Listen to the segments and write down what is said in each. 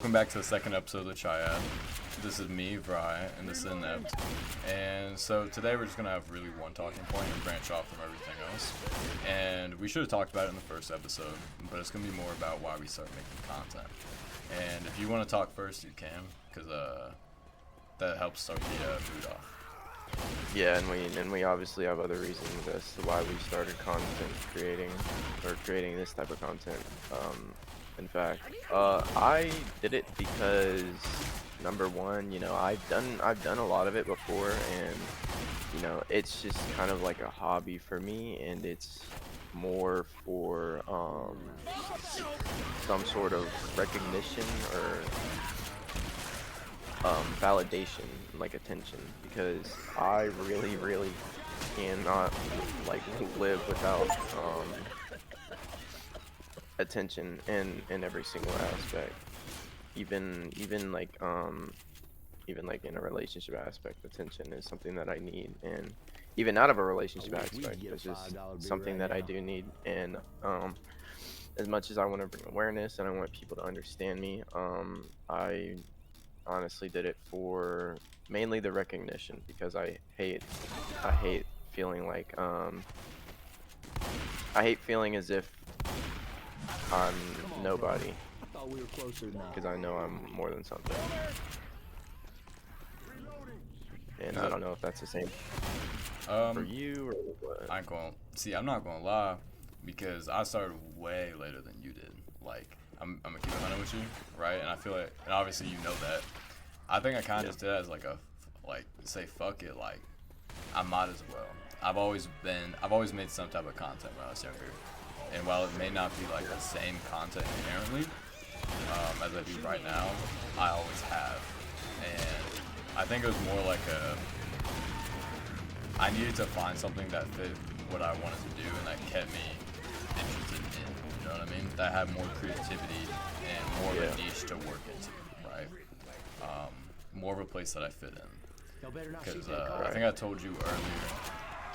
Welcome back to the second episode of the Triad. This is me, Vry, and this is Inept. And so today we're just going to have really one talking point and branch off from everything else. And we should have talked about it in the first episode, but it's going to be more about why we start making content. And if you want to talk first, you can, because that helps start the mood off. Yeah, and we obviously have other reasons as to why we started content creating this type of content. In fact, I did it because number one, I've done a lot of it before, and it's just kind of like a hobby for me, and it's more for some sort of recognition or validation, like attention, because I really cannot like live without attention in every single aspect, even like in a relationship aspect. Attention is something that I need, and even out of a relationship aspect, it's just something that I do need. And as much as I want to bring awareness and I want people to understand me, I honestly did it for mainly the recognition, because I hate feeling like I hate feeling as if I'm nobody, because I know I'm more than something. And I don't know if that's the same for you or what. I'm not gonna lie, because I started way later than you did. Like, I'm gonna keep it 100 with you, right? And I feel like, and obviously you know that. I think I kind of just did it as like say fuck it, like I might as well. I've always made some type of content when I was younger, and while it may not be like the same content inherently as I do right now, I always have. And I think it was more like I needed to find something that fit what I wanted to do and that kept me interested in, you know what I mean? That had more creativity and more of a niche to work into, right? More of a place that I fit in. Because I think I told you earlier,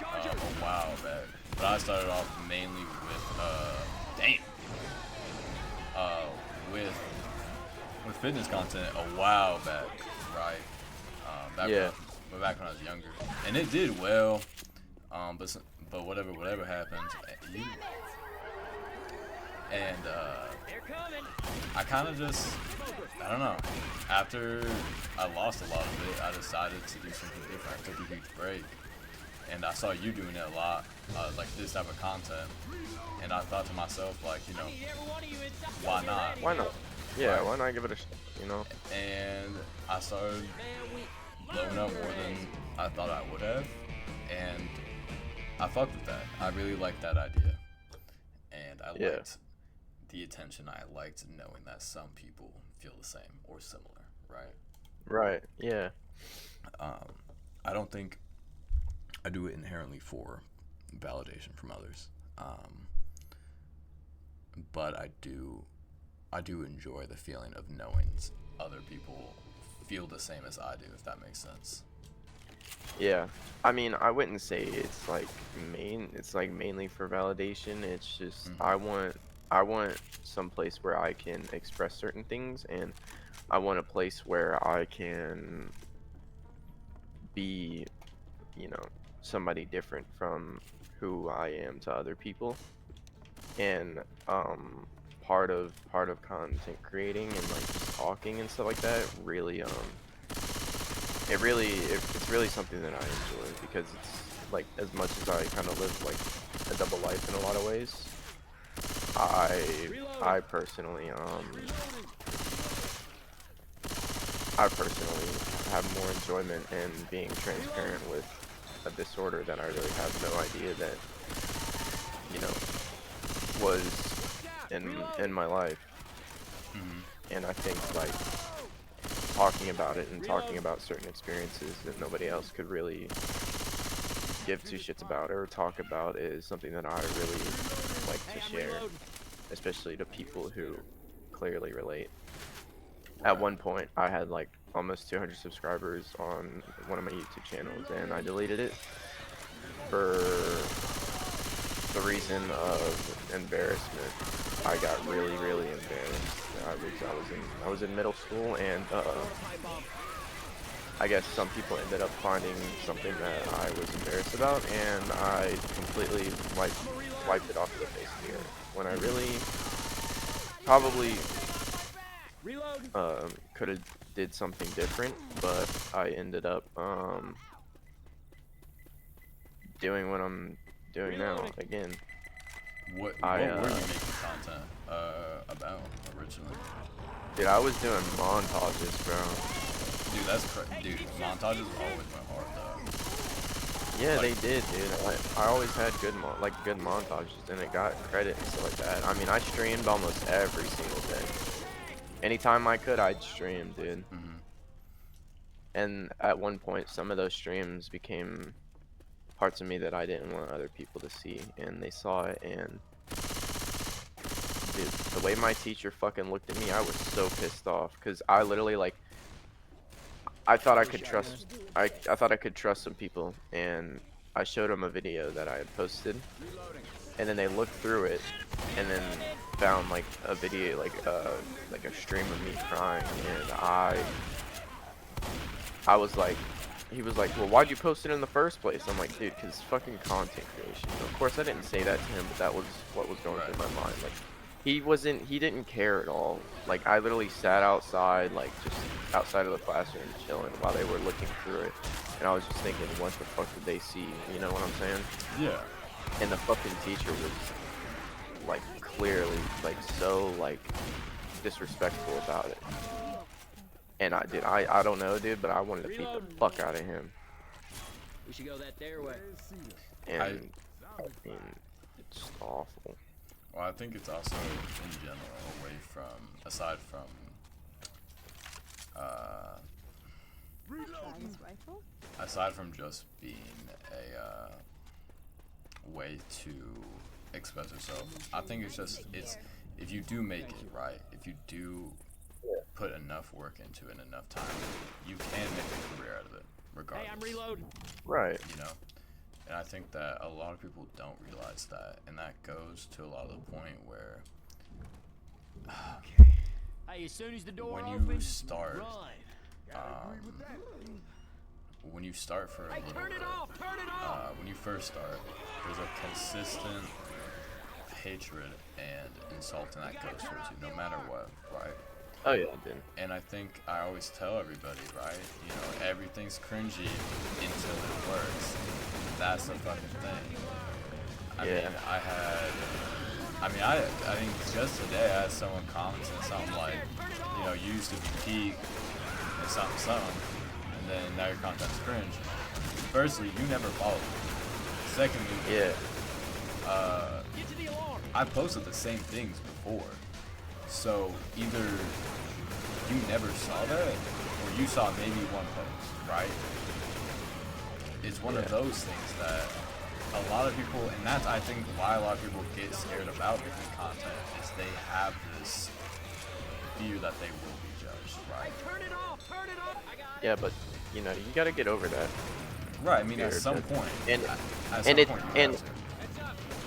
a while back, but I started off mainly with fitness content a while back, right? Back when I was younger, and it did well. But whatever happened, I kind of just, I don't know. After I lost a lot of it, I decided to do something different. I took a huge break, and I saw you doing it a lot, like this type of content, and I thought to myself, like, why not? Why not? Yeah, why not give it a shot, And I started blowing up more than I thought I would have, and I fucked with that. I really liked that idea, and I liked the attention. I liked knowing that some people feel the same or similar, right? Right, yeah. I don't think I do it inherently for validation from others, but I do enjoy the feeling of knowing other people feel the same as I do, if that makes sense. Yeah, I mean, I wouldn't say it's like mainly for validation. It's just I want some place where I can express certain things, and I want a place where I can be, somebody different from who I am to other people. And part of content creating and like just talking and stuff like that really it's really something that I enjoy, because it's like, as much as I kind of live like a double life in a lot of ways, I personally have more enjoyment in being transparent with a disorder that I really have no idea that was in my life. And I think like talking about it and talking about certain experiences that nobody else could really give two shits about or talk about is something that I really like to share, especially to people who clearly relate. At one point, I had like almost 200 subscribers on one of my YouTube channels, and I deleted it for the reason of embarrassment. I got really, really embarrassed. I was in middle school, and I guess some people ended up finding something that I was embarrassed about, and I completely wiped it off the face of the earth. When I really probably could have did something different, but I ended up doing what I'm doing now again. What were you making content about originally? Dude, I was doing montages, bro. Dude, dude, montages always went hard though. Yeah, Like, they did, dude. I always had good montages, and it got credit and stuff like that. I mean, I streamed almost every single day. Anytime I could, I'd stream, dude. mhm. And at one point, some of those streams became parts of me that I didn't want other people to see, and they saw it. And dude, the way my teacher fucking looked at me, I was so pissed off, because I literally I thought I could trust I thought I could trust some people, and I showed them a video that I had posted, and then they looked through it and then found like a video, like a stream of me crying, and I was like, he was like, well, why'd you post it in the first place? I'm like, dude, because fucking content creation. Of course, I didn't say that to him, but that was what was going through my mind. Like, he didn't care at all. Like, I literally sat outside, like, just outside of the classroom chilling while they were looking through it. And I was just thinking, what the fuck did they see? You know what I'm saying? Yeah. And the fucking teacher was, like, clearly, like, so, like, disrespectful about it. And I don't know, dude, but I wanted to beat the fuck out of him. We should go that there way. And I mean, it's just awful. Well, I think it's also in general away from, aside from, aside from just being a way to express yourself. I think it's if you do make it right, if you do put enough work into it, enough time, you can make a career out of it, regardless. Hey, I'm reloading. Right. You know, and I think that a lot of people don't realize that, and that goes to a lot of the point where Hey, as soon as the door when you opens, start, run. when you start for a Hey, little turn it bit, off! Turn it off! when you first start, there's a consistent hatred and insulting that goes towards you, no matter what, right? Oh yeah, dude. And I think I always tell everybody, right? You know, everything's cringy until it works. That's the fucking thing. I think just today I had someone commenting something like, you know, you used to be peak and something, and then now your content's cringe. Firstly, you never followed me. Secondly, Get to the alarm! I posted the same things before. So either you never saw that, or you saw maybe one post, right? It's one of those things that a lot of people, and that's I think why a lot of people get scared about making content, is they have this fear that they will be judged, right? Turn it off! Turn it off! I got it! Yeah, but you know, you gotta get over that. Right. I mean, at Fear some judgment. point, And- at and some it- point you and- have to.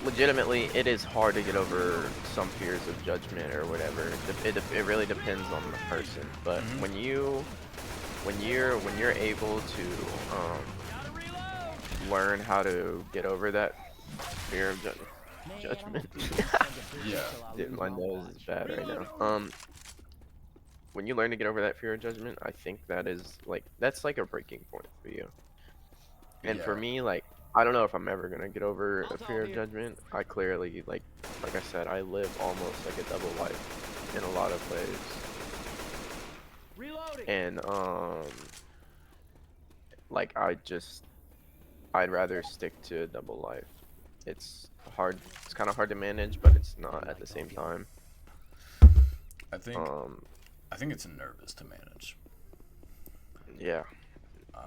Legitimately, it is hard to get over some fears of judgment or whatever. It really depends on the person. But Mhm. when you're able to learn how to get over that fear of judgment. Yeah. Dude, my nose is bad right now. When you learn to get over that fear of judgment, I think that's like a breaking point for you. And for Yeah. me, like, I don't know if I'm ever gonna get over a fear of judgment. I clearly, like I said, I live almost like a double life in a lot of ways. Reloading! And like I'd rather stick to a double life. It's hard. It's kind of hard to manage, but it's not at the same time. I think it's nervous to manage. Yeah,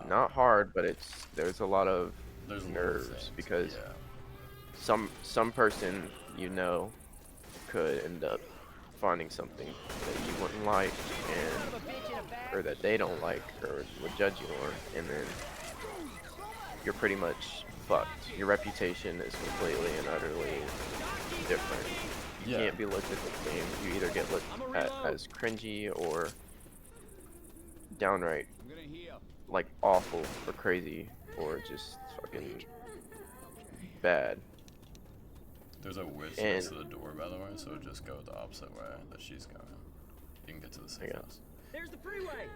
not hard, but there's a lot of There's nerves things, because yeah. some person could end up finding something that you wouldn't like, or that they don't like, or would judge you on, and then you're pretty much fucked. Your reputation is completely and utterly different. You Yeah. can't be looked at the same. You either get looked at as cringy or downright I'm gonna heal. like awful or crazy or just fucking bad. There's a witch And- next to the door, by the way, so just go the opposite way that she's going. You can get to the safe Yeah. house. There's the freeway.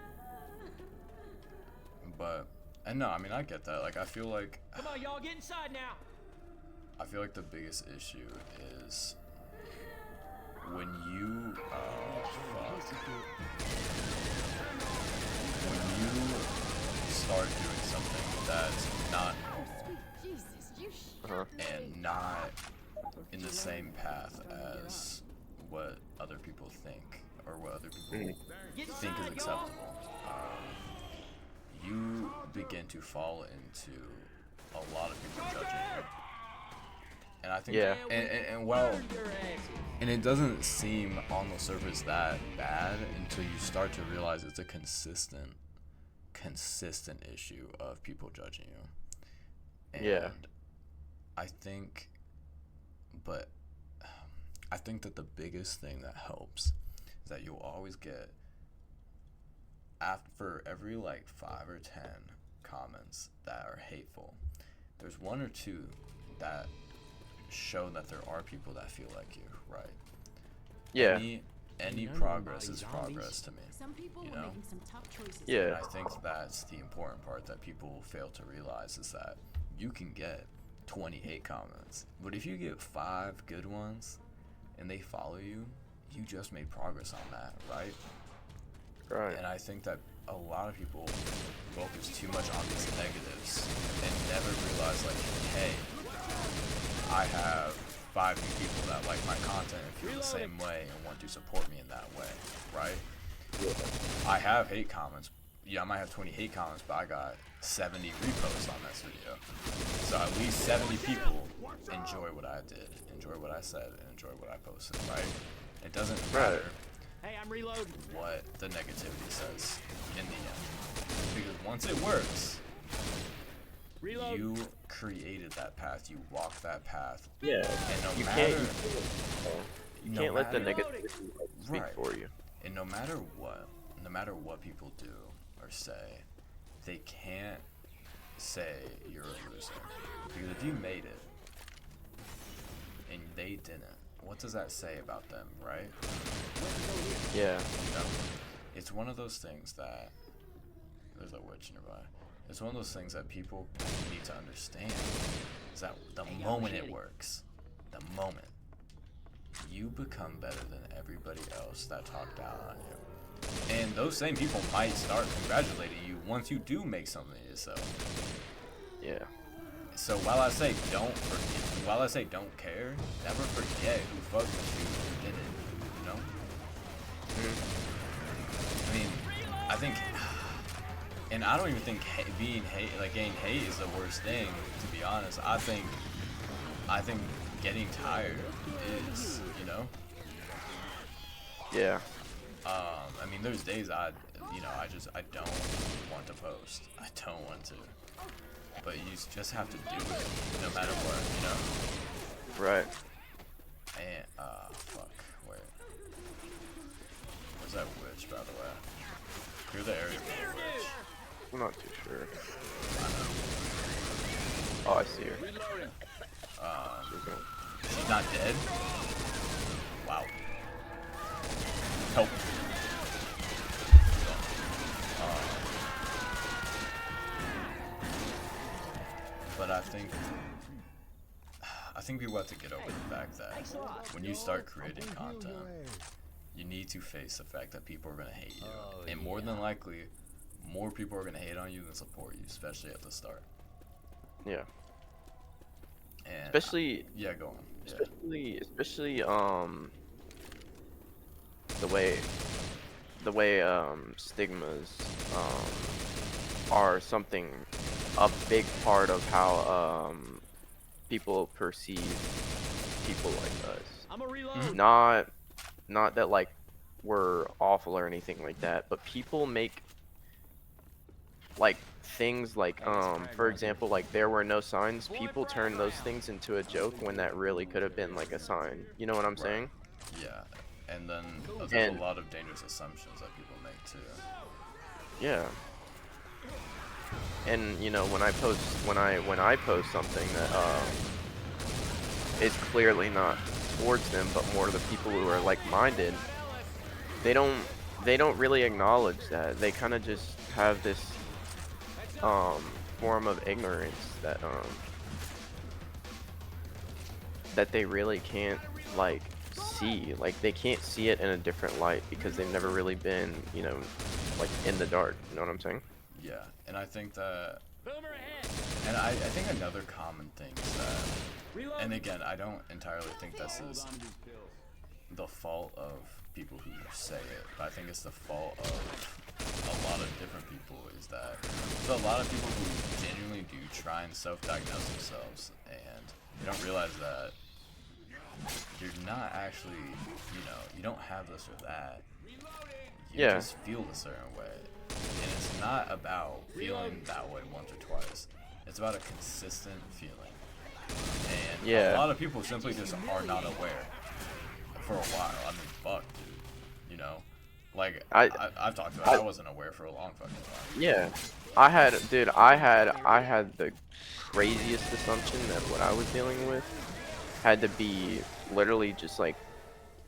But, and no, I mean, I get that. Like, I feel like Come on, y'all, get inside now. the biggest issue is when you, when you start doing something that's not normal Jesus, you Uh-huh. and not in the same path as what other people think or what other people Get think is inside, y'all. acceptable, you begin to fall into a lot of people judging you. And I think, Yeah. and well, Burn your asses. and it doesn't seem on the surface that bad until you start to realize it's a consistent issue of people judging you. And Yeah. I think that the biggest thing that helps is that you'll always get, after every like 5 or 10 comments that are hateful, there's 1 or 2 that show that there are people that feel like you, right? Yeah. Any progress is progress to me. Some people You were know? making some tough choices. And Yeah. I think that's the important part that people fail to realize is that you can get 20 hate comments, but if you get 5 good ones and they follow you, you just made progress on that, right? Right. And I think that a lot of people focus too much on these negatives and never realize, like, hey, I have 5 new people that like my content and feel the same way and want to support me in that way, right? I have hate comments. Yeah, I might have 20 hate comments, but I got 70 reposts on this video. So at least 70 people enjoy what I did, enjoy what I said, and enjoy what I posted, right? It doesn't matter Hey, I'm reloading. what the negativity says in the end. Because once it works, Reload. you created that path, you walked that path, Yeah. and no You matter, can't let the matter- negativity speak Right. for you. and no matter what people do or say, they can't say you're a loser. Because if you made it and they didn't, what does that say about them, right? Yeah. You know? It's one of those things that there's a witch nearby. It's one of those things that people need to understand is that the moment it works, the moment you become better than everybody else that talked down on you. And those same people might start congratulating you once you do make something of yourself. Yeah. So while I say don't care, never forget who fucked with you who did it, you know? I mean, I think, and I don't even think getting hate is the worst thing, to be honest. I think getting tired is, you know? Yeah. I mean, there's days I don't want to post. I don't want to. But you just have to do it, no matter what, you know? Right. And, fuck, wait. Where's that witch, by the way? Clear the area for the witch. I'm not too sure. I know. Oh, I see her. Reloading. She's not dead? Wow. Help. But I think people have to get over the fact that when you start creating content, you need to face the fact that people are going to hate you. And more than likely, more people are going to hate on you than support you, especially at the start. Yeah. And Especially yeah, go on. Yeah. especially the way stigmas are something, a big part of how people perceive people like us. I'm a reload. Not that like we're awful or anything like that, but people make like things like for example, like there were no signs. People turn those things into a joke when that really could have been like a sign. You know what I'm Right. saying? Yeah. And then there's And a lot of dangerous assumptions that people make too. yeah. And you know, when I post something that is clearly not towards them, but more to the people who are like-minded, they don't really acknowledge that. They kind of just have this form of ignorance that they really can't like see. Like they can't see it in a different light because they've never really been, you know, like in the dark. You know what I'm saying? Yeah. And I think that, Boomer ahead. and I think another common thing is that, Reload. and again, I don't entirely think this is the fault of people who say it, but I think it's the fault of a lot of different people, is that there's a lot of people who genuinely do try and self-diagnose themselves, and they don't realize that you're not actually, you know, you don't have this or that. You Yeah. just feel a certain way. And it's not about feeling that way once or twice. It's about a consistent feeling. And Yeah. a lot of people simply just are not aware for a while. I mean, fuck, dude. You know? Like, I've talked about it. I wasn't aware for a long fucking time. Yeah. I had the craziest assumption that what I was dealing with had to be literally just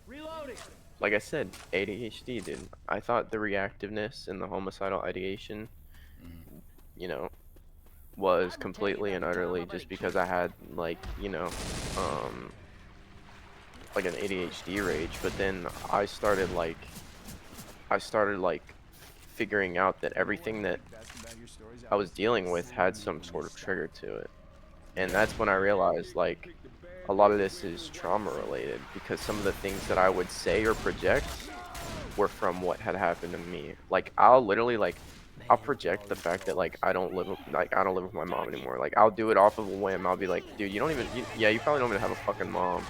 Reloading. like I said, ADHD, dude. I thought the reactiveness and the homicidal ideation, you know, was completely and utterly just because I had like, you know, like an ADHD rage. But then I started like figuring out that everything that I was dealing with had some sort of trigger to it. And that's when I realized like a lot of this is trauma related because some of the things that I would say or project were from what had happened to me. Like I'll literally I'll project the fact that I don't live with my mom anymore. Like I'll do it off of a whim. I'll be like, dude, you don't even yeah, you probably don't even have a fucking mom.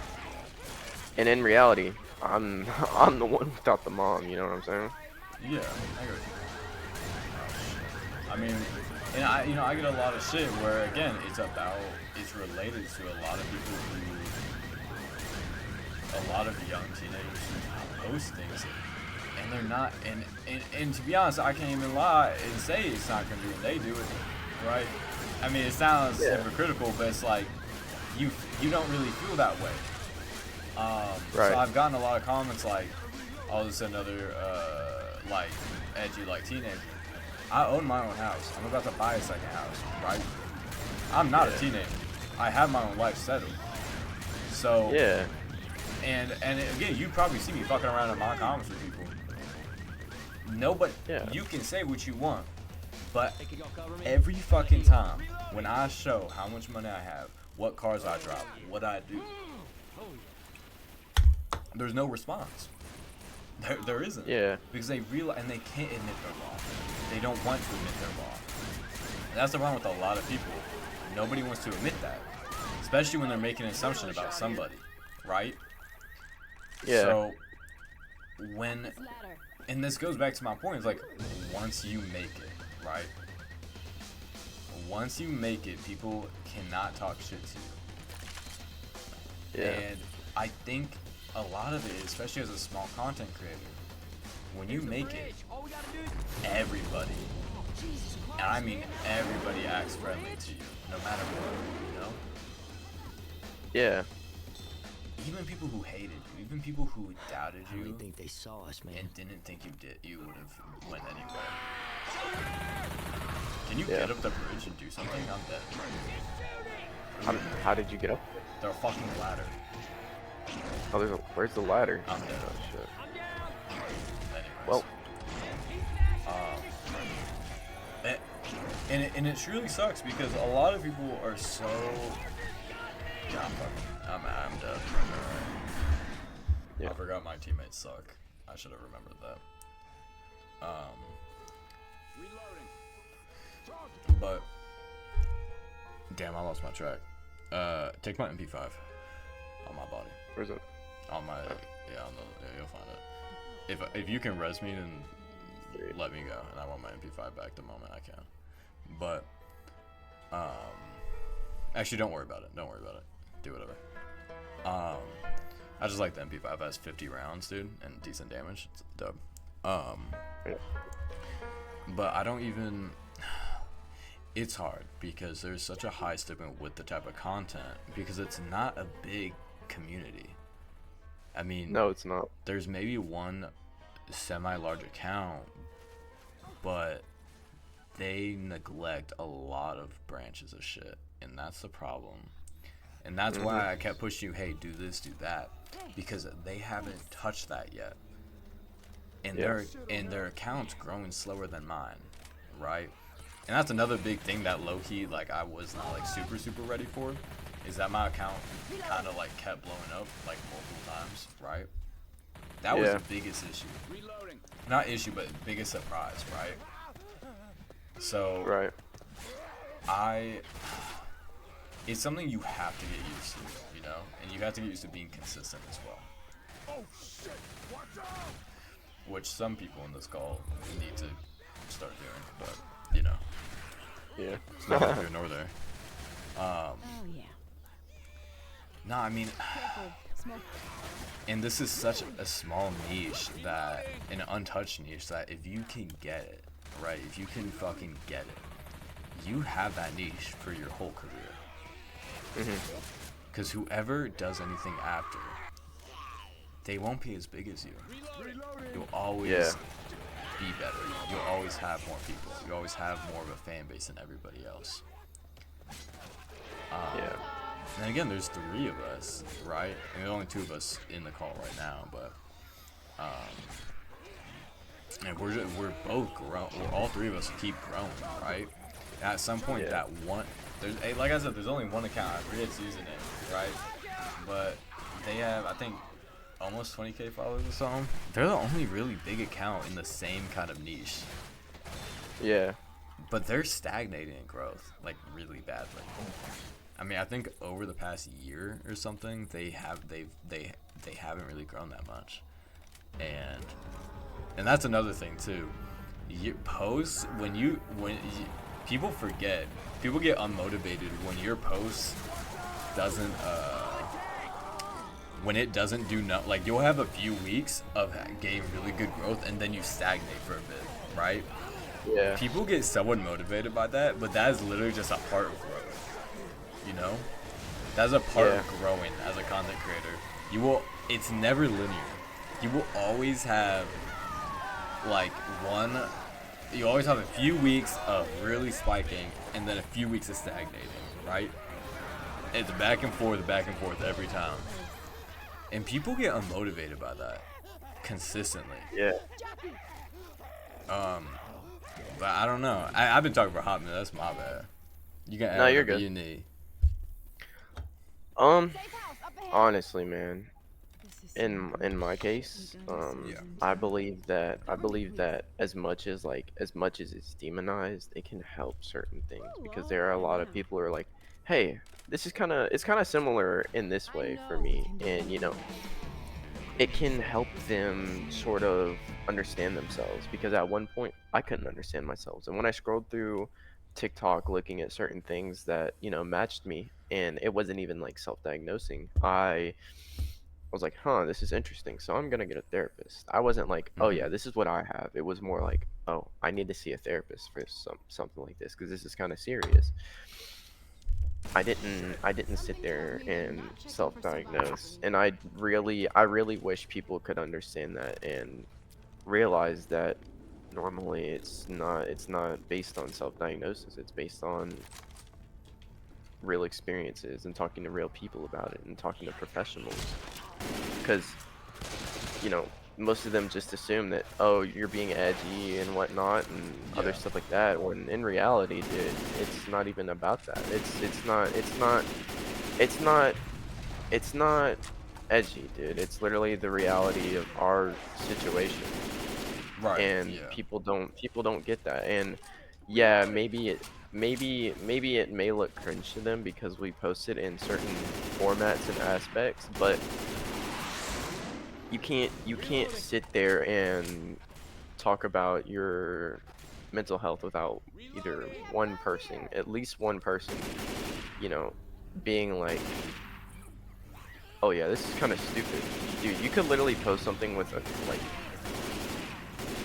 And in reality, I'm I'm the one without the mom, you know what I'm saying? Yeah, I agree. Oh, shit. I mean, and I get a lot of shit where, again, it's related to a lot of people a lot of young teenagers who post things, and they're not, and to be honest, I can't even lie and say it's not gonna be when they do it, right? I mean, it sounds hypocritical, but it's like, you don't really feel that way. Right. So I've gotten a lot of comments like, oh, this is another, like, edgy, like, teenager. I own my own house. I'm about to buy a second house, right? I'm not a teenager. I have my own life settled. So, Yeah. and again, you probably see me fucking around in my comments with people. Nobody, you can say what you want, but every fucking time when I show how much money I have, what cars I drive, what I do, there's no response. There isn't. Yeah. Because they realize, and they can't admit they're wrong. They don't want to admit they're wrong. And that's the problem with a lot of people. Nobody wants to admit that, especially when they're making an assumption about somebody, right? Yeah. So and this goes back to my point, it's like, once you make it, right? Once you make it, people cannot talk shit to you. Yeah. And I think a lot of it, especially as a small content creator, when you make it, everybody, and I mean everybody, acts friendly to you, no matter what, you know? Yeah. Even people who hated you, even people who doubted I you really think they saw us, man. and didn't think you would have went anywhere. Can you get up the bridge and do something? I'm dead. How did you get up? They're a fucking ladder. Oh, where's the ladder? I'm dead. Oh shit. Anyways. Well. And it truly sucks because a lot of people are so. Yeah, I'm dead. Yeah. I forgot my teammates suck. I should have remembered that. But damn, I lost my track. Take my MP5 on my body. Where's it? On my you'll find it. If you can res me, then let me go, and I want my MP5 back the moment I can. But actually, don't worry about it. Don't worry about it. Do whatever. I just like the MP5 has 50 rounds, dude, and decent damage. It's dope. But I don't even. It's hard because there's such a high stigma with the type of content because it's not a big community. I mean, No, it's not. there's maybe one semi-large account, but they neglect a lot of branches of shit, and that's the problem. And that's why I kept pushing you, hey, do this, do that, because they haven't touched that yet. And their account's growing slower than mine, right? And that's another big thing that low-key, like, I was not, like, super ready for, is that my account kind of, like, kept blowing up, like, multiple times, right? That was the biggest issue. Not issue, but biggest surprise, right? So, Right. it's something you have to get used to, you know? And you have to get used to being consistent as well. Oh, shit. Watch out! Which some people in this call need to start doing, but, you know. Yeah. It's neither here nor there. Oh yeah. No, I mean, Careful. Smoke. and this is such a small niche that, an untouched niche, that if you can get it, right, if you can fucking get it, you have that niche for your whole career. Because whoever does anything after, they won't be as big as you. You'll always be better. You'll always have more people. You always have more of a fan base than everybody else. And then again, there's 3 of us, right? And there's only 2 of us in the call right now, but and we're both growing. All 3 of us keep growing, right? And at some point, that one, there's, like I said, there's only one account. I forget its username, right? But they have, I think, almost 20K followers or something. They're the only really big account in the same kind of niche. Yeah. But they're stagnating in growth, like, really badly. I mean, I think over the past year or something, they haven't really grown that much. And that's another thing too. Your posts, when people forget, people get unmotivated when your post doesn't when it doesn't do like, you'll have a few weeks of getting really good growth and then you stagnate for a bit, right? Yeah. People get somewhat motivated by that, but that is literally just a part of growth. You know? That's a part of growing as a content creator. It's never linear. You will always have you always have a few weeks of really spiking and then a few weeks of stagnating, right? It's back and forth every time. And people get unmotivated by that consistently. Yeah. But I don't know. I've been talking for a hot minute. That's my bad. You can add No, you're whatever good. you need. Honestly, man, in my case, I believe that as much as it's demonized, it can help certain things, because there are a lot of people who are like, hey, it's kind of similar in this way for me, and you know, it can help them sort of understand themselves, because at one point I couldn't understand myself, and when I scrolled through TikTok looking at certain things that, you know, matched me, and it wasn't even like self-diagnosing, I was like, huh, this is interesting, so I'm gonna get a therapist. I wasn't like, oh yeah, this is what I have. It was more like, oh, I need to see a therapist for something like this, because this is kind of serious. I didn't sit there and self-diagnose, and I really wish people could understand that and realize that normally it's not based on self-diagnosis. It's based on real experiences and talking to real people about it and talking to professionals, because, you know, most of them just assume that, oh, you're being edgy and whatnot and other stuff like that, when in reality, dude, it's not even about that. It's not edgy, dude. It's literally the reality of our situation. Right. And people don't get that. And yeah, maybe it may look cringe to them because we post it in certain formats and aspects, but you can't sit there and talk about your mental health without either one person, at least one person, you know, being like, oh yeah, this is kind of stupid. Dude, you could literally post something with a,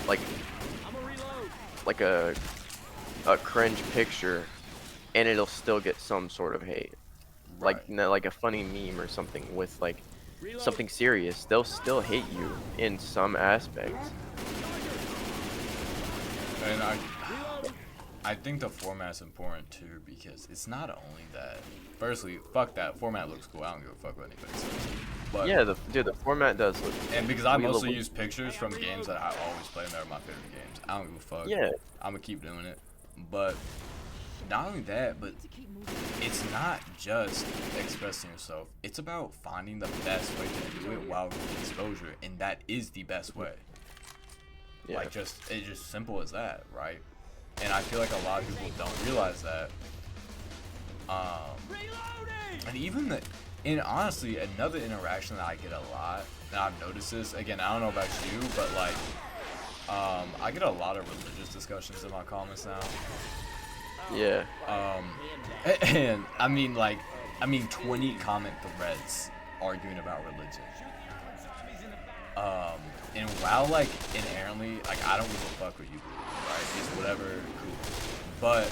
like I'm a reload. like a cringe picture, and it'll still get some sort of hate. Like Right. no, like a funny meme or something with like Reload. something serious, they'll still hate you in some aspects. And Reload. I think the format's important too, because it's not only that. Firstly, fuck that format looks cool. I don't give a fuck what anybody says. But Yeah, dude, the format does look. and because I we mostly look- use pictures from games that I always play, and they're my favorite games. I don't give a fuck. Yeah, I'm gonna keep doing it. But not only that, but it's not just expressing yourself. It's about finding the best way to do it while getting exposure, and that is the best way. yeah. Like it's just simple as that, right? And I feel like a lot of people don't realize that. Reloading. And even and honestly, another interaction that I get a lot, and I've noticed this again. I don't know about you, but like, I get a lot of religious discussions in my comments now. Yeah, And I mean, 20 comment threads arguing about religion. And while like inherently, like I don't give a fuck what you believe, right? It's whatever, cool. But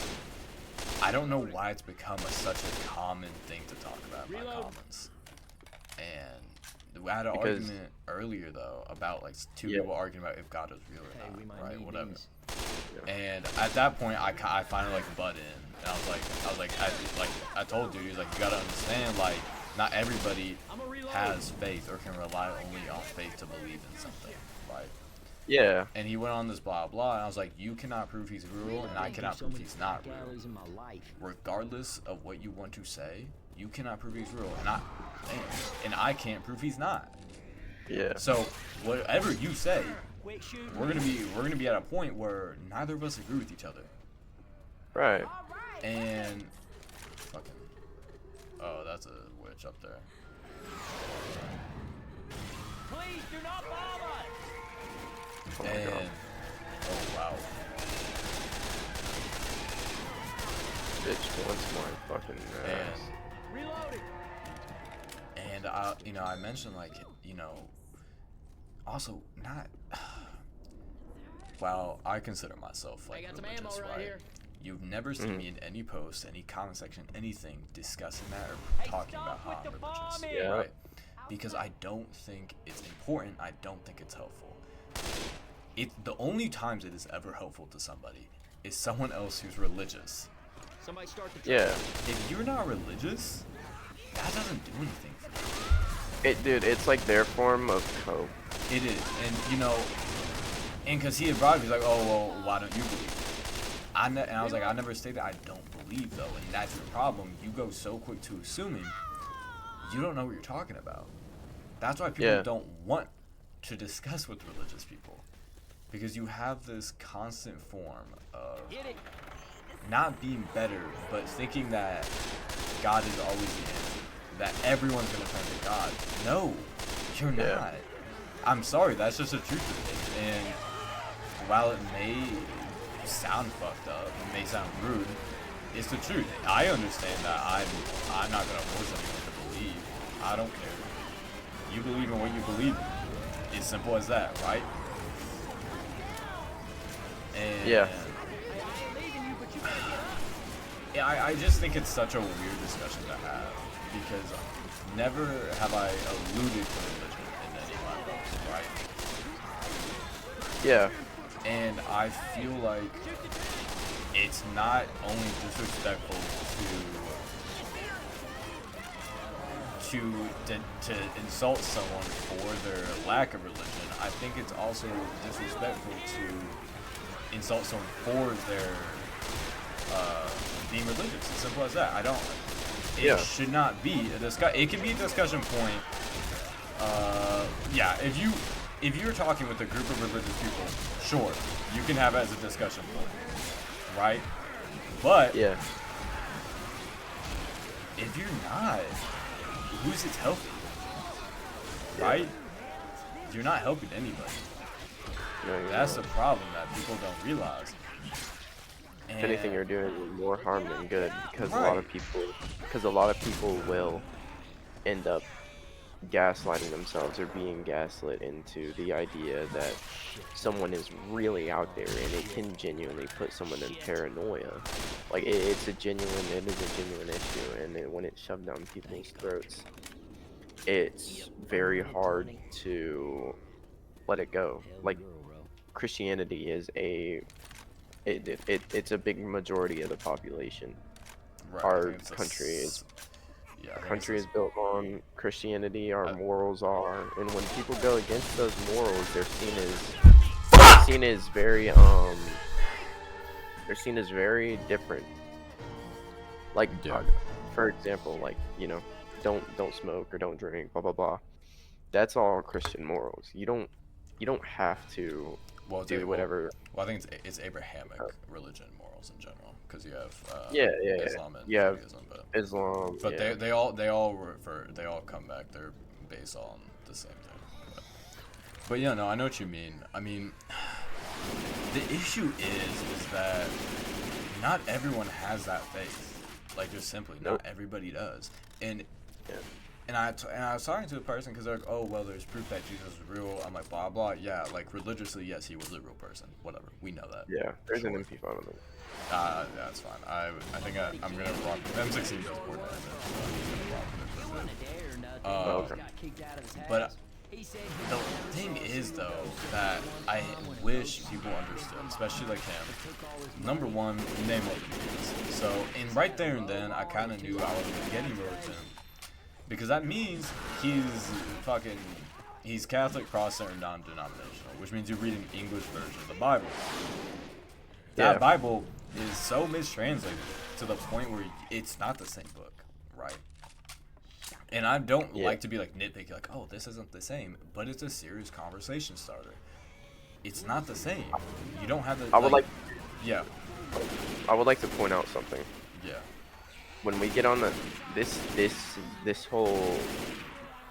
I don't know why it's become such a common thing to talk about in my Reload. comments. And we had an Because- argument earlier though about like two Yeah. people arguing about if God is real or Hey, we not, might right? need Whatever. these. And at that point, I finally like butt in, and I told dude, he was like, you gotta understand, like, not everybody I'm a reload. has faith or can rely only on faith to believe in something, right? yeah, And he went on this blah blah, and I was like, you cannot prove he's real, and I cannot prove he's not real. In my life. Regardless of what you want to say, you cannot prove he's real, and I can't prove he's not. yeah. So whatever you say, Quick shoot. we're gonna be at a point where neither of us agree with each other. Right. And fucking, oh, that's a witch up there. Please do not bomb us. Oh my And god. oh wow, Bitch wants my fucking ass. Reloading. and I mentioned like, also not. Well, I consider myself I like got some ammo religious, right right? here. You've never seen me in any post, any comment section, anything discussing that or Hey, talking stop about how with I'm the religious, bombing! Yeah. right? Because I don't think it's important. I don't think it's helpful. The only times it is ever helpful to somebody is someone else who's religious. Somebody start the Yeah. If you're not religious, that doesn't do anything for you. Dude, it's like their form of cope. It is, and because he had brought it, he's like, oh well, why don't you believe? And I was like, I never stated I don't believe though, and that's your problem. You go so quick to assuming you don't know what you're talking about. That's why people Yeah. don't want to discuss with religious people, because you have this constant form of Hit it. not being better, but thinking that God is always the answer, that everyone's gonna turn to God. No, you're Yeah. not. I'm sorry, that's just the truth of it. And while it may sound fucked up, it may sound rude, it's the truth. I understand that I'm not gonna force anyone to believe. I don't care. You believe in what you believe in. It's simple as that, right? And Yeah. I ain't leaving you, but you better get up. yeah, I just think it's such a weird discussion to have, because never have I alluded to religion in any of my posts, right? Yeah. And I feel like it's not only disrespectful to insult someone for their lack of religion. I think it's also disrespectful to insult someone for their being religious. As simple as that. It Yeah. should not be a it can be a discussion point. Yeah, if you're talking with a group of religious people, sure, you can have it as a discussion point, right? But Yeah. if you're not, who's it helping? Right? You're not helping anybody. No, you're That's not. the problem that people don't realize. If anything, And- you're doing more harm than good because Right. a lot of people will end up gaslighting themselves or being gaslit into the idea that someone is really out there, and it can genuinely put someone in paranoia. Like it is a genuine issue, and when it's shoved down people's throats, it's very hard to let it go. Like Christianity is it's a big majority of the population. right, I Our think it's country is yeah, I Our think country it's is built on Christianity, our Uh, morals are, and when people go against those morals, they're seen as very different. Like, Yeah. for example, like, don't smoke or don't drink, blah blah blah. That's all Christian morals. You don't have to well, it's do whatever. well, I think it's Abrahamic religion morals in general, because you have Yeah, Islam and yeah. Judaism, but Islam. but Yeah. they all come back. They're based on the same thing. But yeah, no, I know what you mean. I mean, the issue is that not everyone has that faith. Like, just simply, Nope. not everybody does. And Yeah. and I was talking to a person because they're like, oh, well, there's proof that Jesus was real. I'm like, blah blah. Yeah, like religiously, yes, he was a real person. Whatever, we know that. Yeah. There's Sure. an MP5 on it. That's fine. I think I'm gonna rock M16 just board that. Oh, okay. But the thing is, though, that I wish people understood, especially like him. Number one, name what it is. So, and right there and then, I kind of knew I was getting religion, because that means he's Catholic, Protestant, or non-denominational, which means you're reading English version of the Bible. That Yeah. Bible is so mistranslated to the point where it's not the same book, right? And I don't Yeah. like to be like nitpicky, like, oh, this isn't the same, but it's a serious conversation starter. It's not the same. You don't have the. I would Yeah, I would like to point out something. yeah, When we get on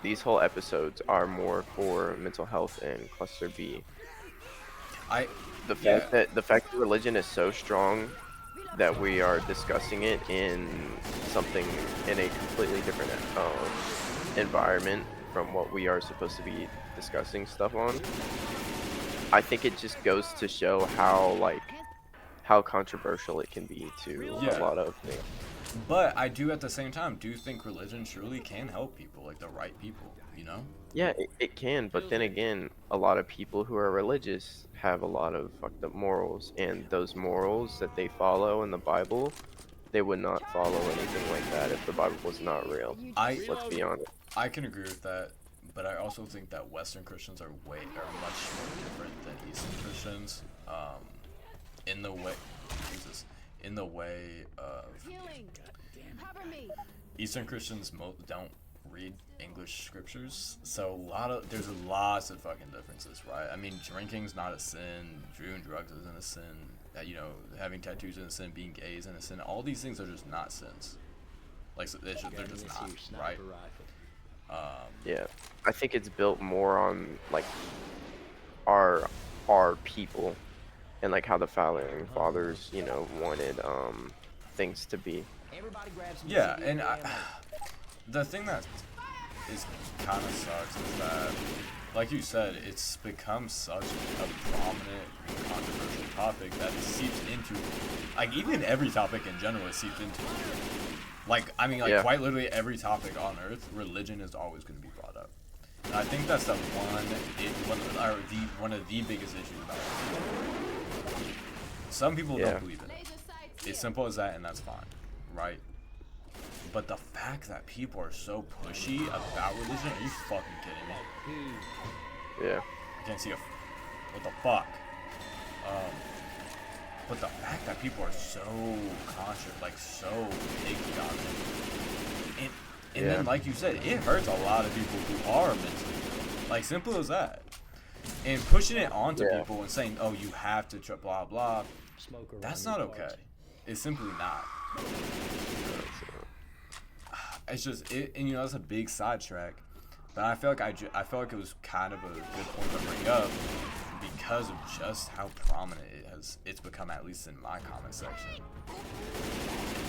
these whole episodes are more for mental health and cluster B. The fact that religion is so strong that we are discussing it in a completely different environment from what we are supposed to be discussing stuff on. I think it just goes to show how controversial it can be to Yeah. a lot of things. But I do at the same time think religion truly can help people, like the right people, you know? Yeah, it can, but then again, a lot of people who are religious have a lot of fucked up morals, and those morals that they follow in the Bible, they would not follow anything like that if the Bible was not real. Let's be honest. I can agree with that, but I also think that Western Christians are much more different than Eastern Christians, in the way of Eastern Christians don't read English scriptures, so there's lots of fucking differences, right? I mean, drinking's not a sin, doing drugs isn't a sin, having tattoos isn't a sin, being gay isn't a sin. All these things are just not sins. Like, so they're just not, right? Yeah, I think it's built more on like our people and like how the founding fathers, wanted things to be. Yeah, and the thing that kind of sucks is that, like you said, it's become such a prominent and controversial topic that it seeps into, like, even every topic in general, it seeps into. Like, I mean, like, Yeah. quite literally every topic on Earth, religion is always going to be brought up. And I think that's one of the biggest issues about it. Some people Yeah. don't believe in it. It's simple as that, and that's fine, right? But the fact that people are so pushy about religion, are you fucking kidding me? Yeah. I can't see what the fuck? But the fact that people are so conscious, like so picky on it, and Yeah. then like you said, it hurts a lot of people who are mentally ill. Like, simple as that. And pushing it onto Yeah. people and saying, "Oh, you have to blah blah," that's not okay. It's simply not. It's just and that's a big sidetrack, but I feel like it was kind of a good point to bring up, because of just how prominent it's become, at least in my comment section.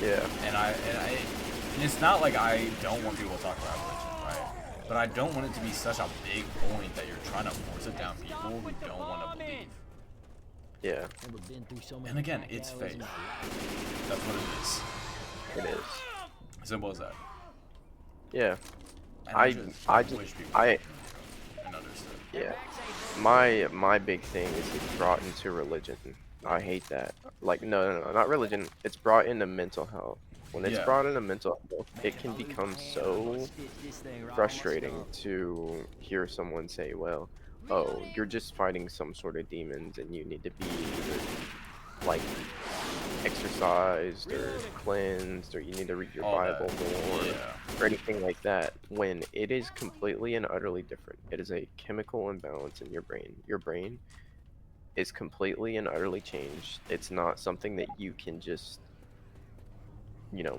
Yeah. And it's not like I don't want people to talk about religion, right? But I don't want it to be such a big point that you're trying to force it down people who don't want to believe. Yeah. And again, it's faith. That's what it is. It is. Simple as that. Yeah. And I wish people I and understood. yeah. My big thing is it's brought into religion. I hate that. Like no, not religion. It's brought into mental health. When it's Yeah. brought into mental health, it can become so frustrating to hear someone say, well, oh, you're just fighting some sort of demons and you need to be either, like, exercised or cleansed, or you need to read your All Bible that. more, Yeah. or anything like that, when it is completely and utterly different. It is a chemical imbalance in your brain. Your brain is completely and utterly changed. It's not something that you can just,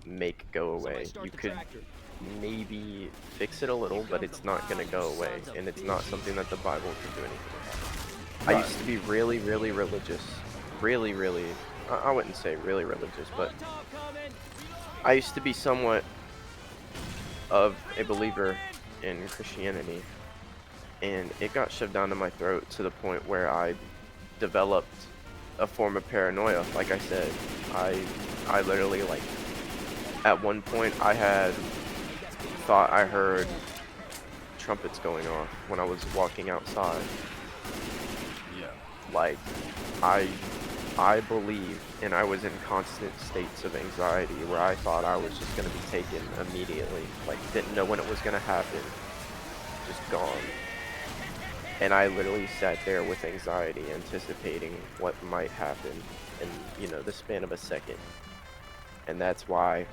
make go away. You could maybe fix it a little, but it's not going to go away, and it's not something that the Bible can do anything about. I used to be really, really religious. Really, really, I wouldn't say really religious, but I used to be somewhat of a believer in Christianity, and it got shoved down to my throat to the point where I developed a form of paranoia. Like I said, I literally, like, at one point I had thought I heard trumpets going off when I was walking outside. Yeah. Like, I believed, and I was in constant states of anxiety where I thought I was just going to be taken immediately. Like, didn't know when it was going to happen. Just gone. And I literally sat there with anxiety, anticipating what might happen in, the span of a second. And that's why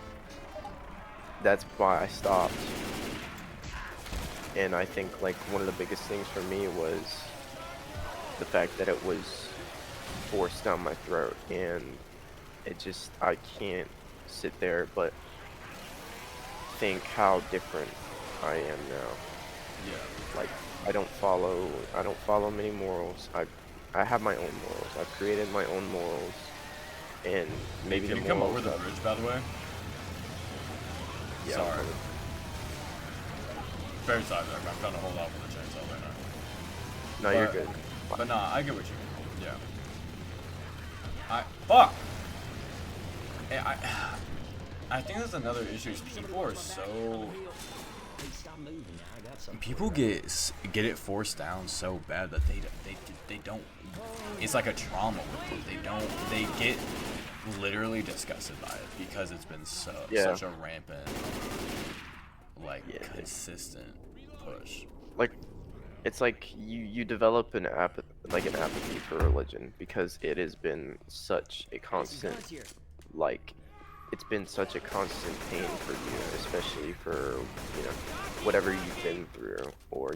I stopped. And I think, like, one of the biggest things for me was the fact that it was forced down my throat, and I can't sit there but think how different I am now. Yeah. Like, I don't follow many morals. I have my own morals. I've created my own morals, and maybe Can the you come morals over the of- bridge, by the way? Yeah, Sorry. Very sorry, I'm trying to hold off on the chainsaw right now. No, you're But- good. But nah, I get what you mean. Yeah. Fuck! I think that's another issue is people are so... People get it forced down so bad that they don't... It's like a trauma with them. They get literally disgusted by it because it's been such a rampant, like, consistent push. Like, it's like you develop an apathy for religion because it has been such a constant, like, it's been such a constant pain for you, especially for, whatever you've been through, or,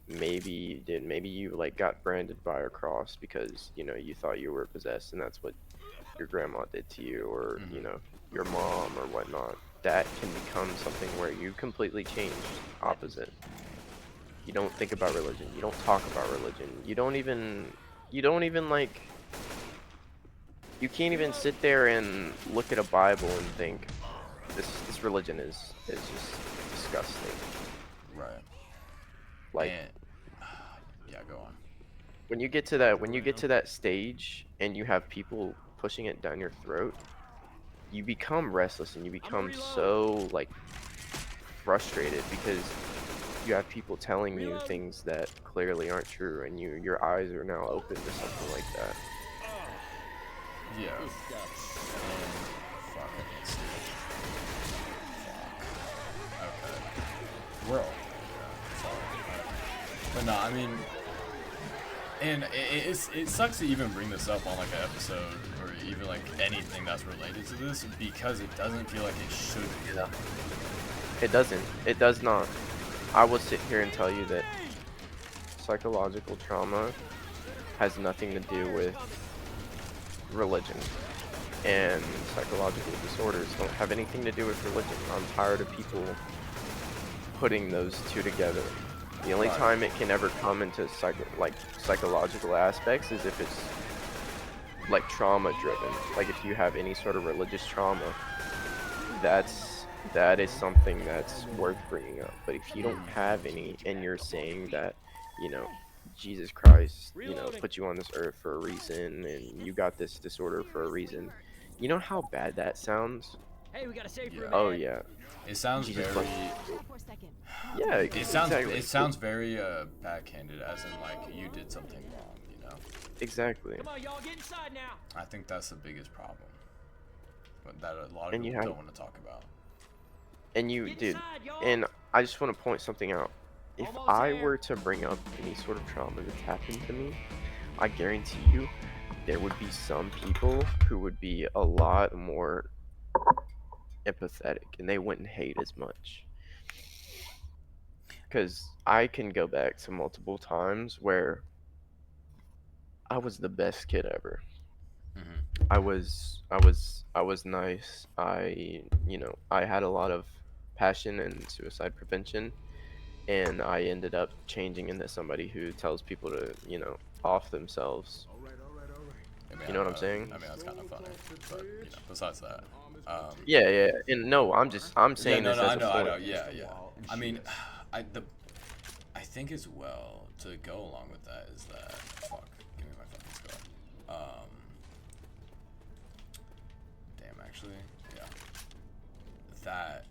maybe you, like, got branded by a cross because, you thought you were possessed, and that's what your grandma did to you, or, your mom or whatnot. That can become something where you completely change opposite. You don't think about religion. You don't talk about religion. You don't even like, you can't even sit there and look at a Bible and think, this religion is just disgusting. Right. Like, And, yeah, go on. when you get to that stage and you have people pushing it down your throat, you become restless and you become so, like, frustrated because you have people telling you things that clearly aren't true, and your eyes are now open to something like that. Yeah. Fuck, I can't see it. Fuck. Okay. We're all sorry. But no, I mean, and it sucks to even bring this up on, like, an episode or even, like, anything that's related to this because it doesn't feel like it should be. It doesn't. It does not. I will sit here and tell you that psychological trauma has nothing to do with religion, and psychological disorders don't have anything to do with religion. I'm tired of people putting those two together. The only Right. time it can ever come into psychological aspects is if it's like trauma driven. Like if you have any sort of religious trauma, that is something that's worth bringing up. But if you don't have any, and you're saying that, you know, Jesus Christ, you know, put you on this earth for a reason, and you got this disorder for a reason, you know how bad that sounds? Hey, we got a safe Yeah. room Oh ahead. yeah, It sounds Jesus very. For a second. yeah, exactly. It sounds very backhanded, as in like you did something wrong. You know. Exactly. Come on, y'all, get inside now. I think that's the biggest problem, but that a lot of And you people have- don't want to talk about. And you, Get dude, inside, y'all. and I just want to point something out. If Almost I there. were to bring up any sort of trauma that's happened to me, I guarantee you there would be some people who would be a lot more empathetic and they wouldn't hate as much. Because I can go back to multiple times where I was the best kid ever. Hmm. I was nice. I had a lot of passion and suicide prevention, and I ended up changing into somebody who tells people to, off themselves. I mean, You know what I'm saying? I mean, that's kind of funny, but you know, besides that, Yeah, yeah. And no, I'm yeah, saying no, this no, as I a know, point. yeah, yeah. I mean, I think as well to go along with that is that fuck, give me my fucking skull. Damn, actually, yeah, that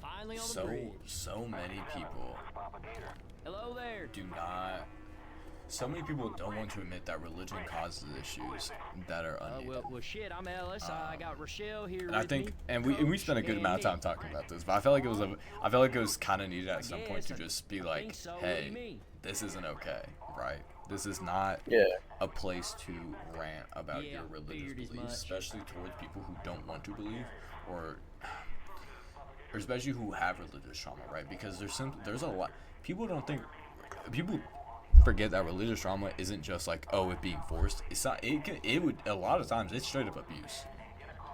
Finally on the bridge. so many people Hello there. do not. So many people don't want to admit that religion causes issues that are unneeded. Well, shit, I'm Ellis. I got Rochelle here And I with think, me. and we Coach, spent a good and amount of time Nick. talking about this, but I felt like I felt like it was kind of needed at some point to guess, just be I like, think so. What do you hey, mean? this isn't okay, right? This is not Yeah. a place to rant about Yeah, your religious figured as beliefs, much. especially towards people who don't want to believe, or especially who have religious trauma, right? Because there's a lot people don't think people forget that religious trauma isn't just like, oh, it being forced. It's not. It would a lot of times it's straight up abuse.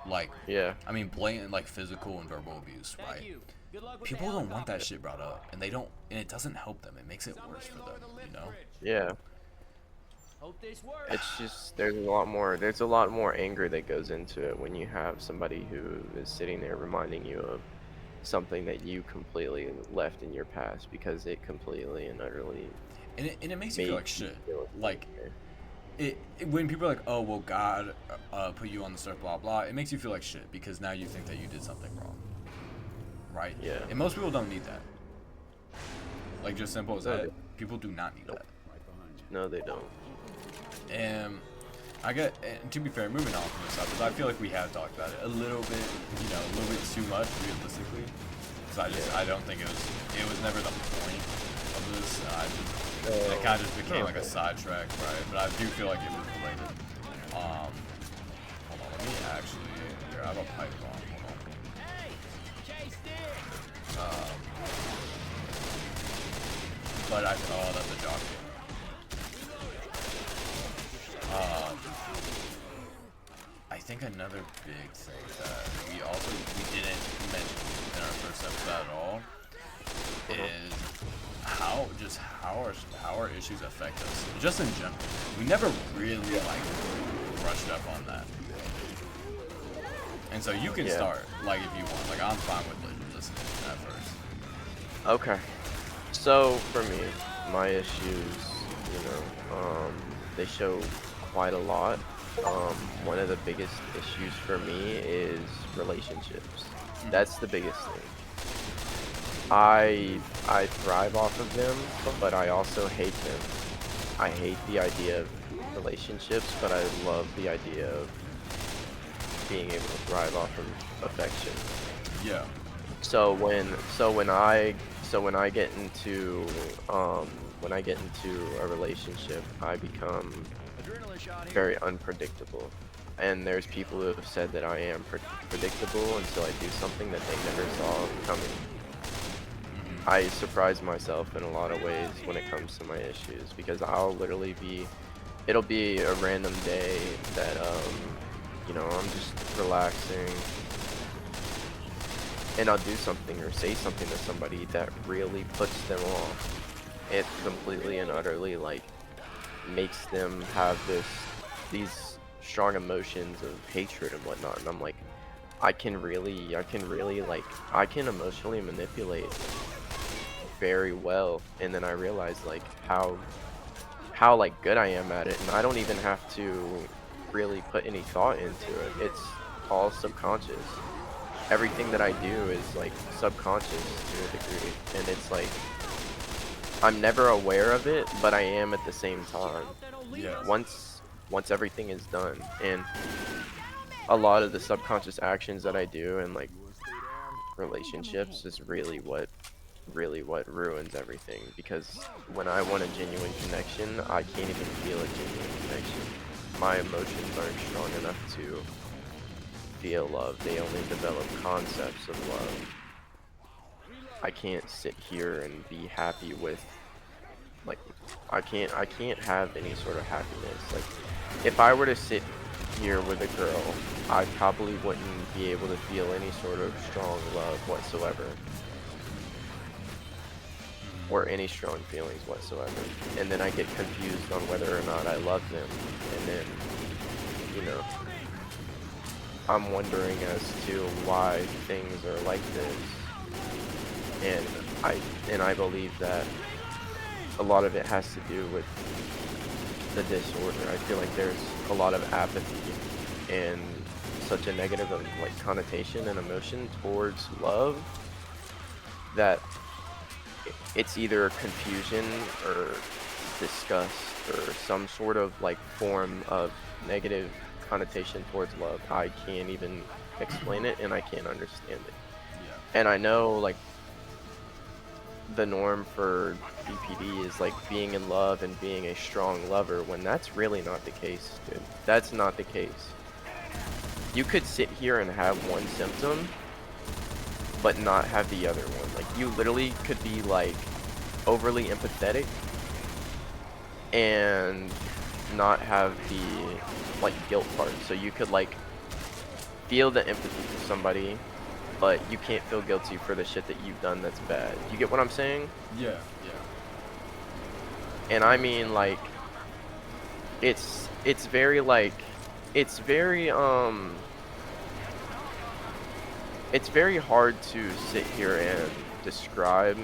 Like, Yeah. I mean, blatant like physical and verbal abuse, Thank right? you. Good luck with People the don't want that helicopter. shit brought up, and it doesn't help them. It makes it worse for them, you know. Yeah. Hope this works. It's just there's a lot more anger that goes into it when you have somebody who is sitting there reminding you of something that you completely left in your past because it completely and utterly And it makes you feel like shit. feel Like okay. when people are like, oh well, God put you on this earth, blah blah. It makes you feel like shit because now you think that you did something wrong, right? Yeah. And most people don't need that. Like just simple as No, that. they- People do not need that. No, they don't. And and to be fair, moving on from this subject, I feel like we have talked about it a little bit, a little bit too much realistically. Because I don't think it was never the point of this. It kind of just became like a sidetrack, right? But I do feel like it was related. Hold on, let me actually. Here, I have a pipe bomb. Hold on. Hey, Chase Dick. But that's a jockey. I think another big thing that we didn't mention in our first episode at all is how our issues affect us, just in general. We never really brushed up on that. And so you can start like if you want. Like I'm fine with listening to that first. Okay. So for me, my issues, they show quite a lot. One of the biggest issues for me is relationships. That's the biggest thing. I thrive off of them, but I also hate them. I hate the idea of relationships, but I love the idea of being able to thrive off of affection. Yeah. So when I get into a relationship, I become Adrenaline shot here. very unpredictable. And there's people who have said that I am predictable until I do something that they never saw coming. I surprise myself in a lot of ways when it comes to my issues because it'll be a random day that I'm just relaxing, and I'll do something or say something to somebody that really puts them off. It completely and utterly like makes them have these strong emotions of hatred and whatnot, and I'm like, I can really like, I can emotionally manipulate very well, and then I realized like how like good I am at it, and I don't even have to really put any thought into it. It's all subconscious. Everything that I do is like subconscious to a degree, and it's like I'm never aware of it, but I am at the same time. Yeah. Once everything is done, and a lot of the subconscious actions that I do in like relationships is really what ruins everything, because when I want a genuine connection, I can't even feel a genuine connection. My emotions aren't strong enough to feel love. They only develop concepts of love. I can't sit here and be happy with like I can't have any sort of happiness. Like if I were to sit here with a girl, I probably wouldn't be able to feel any sort of strong love whatsoever, or any strong feelings whatsoever. And then I get confused on whether or not I love them. And then, you know, I'm wondering as to why things are like this. And I believe that a lot of it has to do with the disorder. I feel like there's a lot of apathy and such a negative like connotation and emotion towards love that it's either confusion or disgust or some sort of like form of negative connotation towards love. I can't even explain it, and I can't understand it. Yeah. And I know like the norm for BPD is like being in love and being a strong lover, when that's really not the case, dude. That's not the case. You could sit here and have one symptom but not have the other one. Like you literally could be like overly empathetic and not have the like guilt part. So you could like feel the empathy for somebody, but you can't feel guilty for the shit that you've done that's bad. You get what I'm saying? Yeah. Yeah. And I mean like it's very like it's very it's very hard to sit here and describe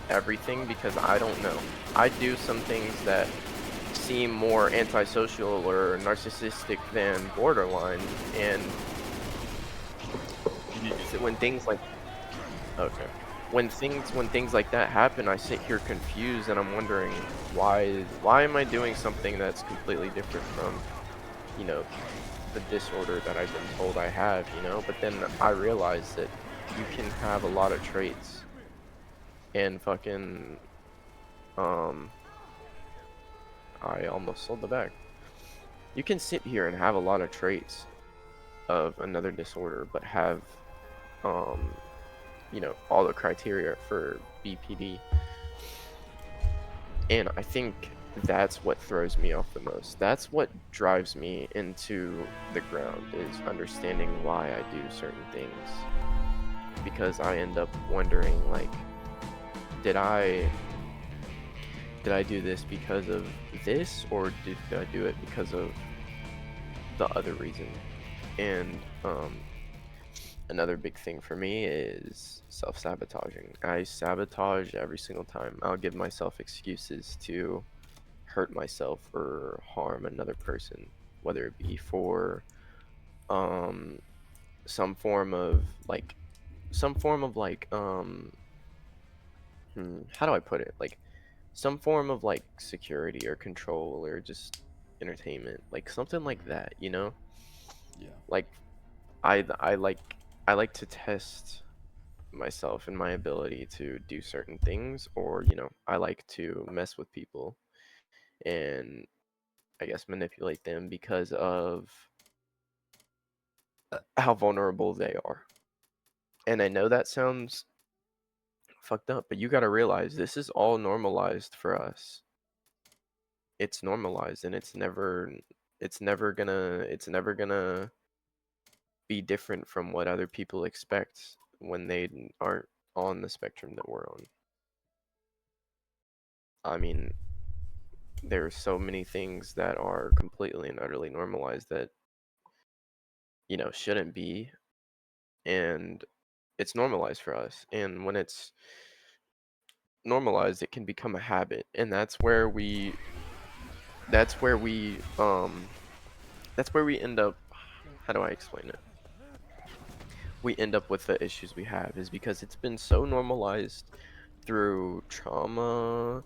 everything because I don't know. I do some things that seem more antisocial or narcissistic than borderline, and You need to. when things like okay, when things like that happen, I sit here confused and I'm wondering why am I doing something that's completely different from, you know, the disorder that I've been told I have, you know? But then I realize that you can have a lot of traits and fucking um I almost sold the bag. You can sit here and have a lot of traits of another disorder but have um you know, all the criteria for BPD. And I think that's what throws me off the most. That's what drives me into the ground, is understanding why I do certain things. Because I end up wondering like, did I do this because of this, or did I do it because of the other reason? And another big thing for me is self-sabotaging. I sabotage every single time. I'll give myself excuses to hurt myself or harm another person, whether it be for um some form of like how do I put it? Like some form of like security or control or just entertainment, like something like that, you know? Yeah. Like I I like to test myself and my ability to do certain things, or you know, I like to mess with people and I guess manipulate them because of how vulnerable they are. And I know that sounds fucked up, but you got to realize this is all normalized for us. It's normalized, and it's never gonna be different from what other people expect when they aren't on the spectrum that we're on. I mean, there are so many things that are completely and utterly normalized that, shouldn't be, and it's normalized for us. And when it's normalized, it can become a habit, and that's where we that's where we end up. How do I explain it? We end up with the issues we have is because it's been so normalized through trauma,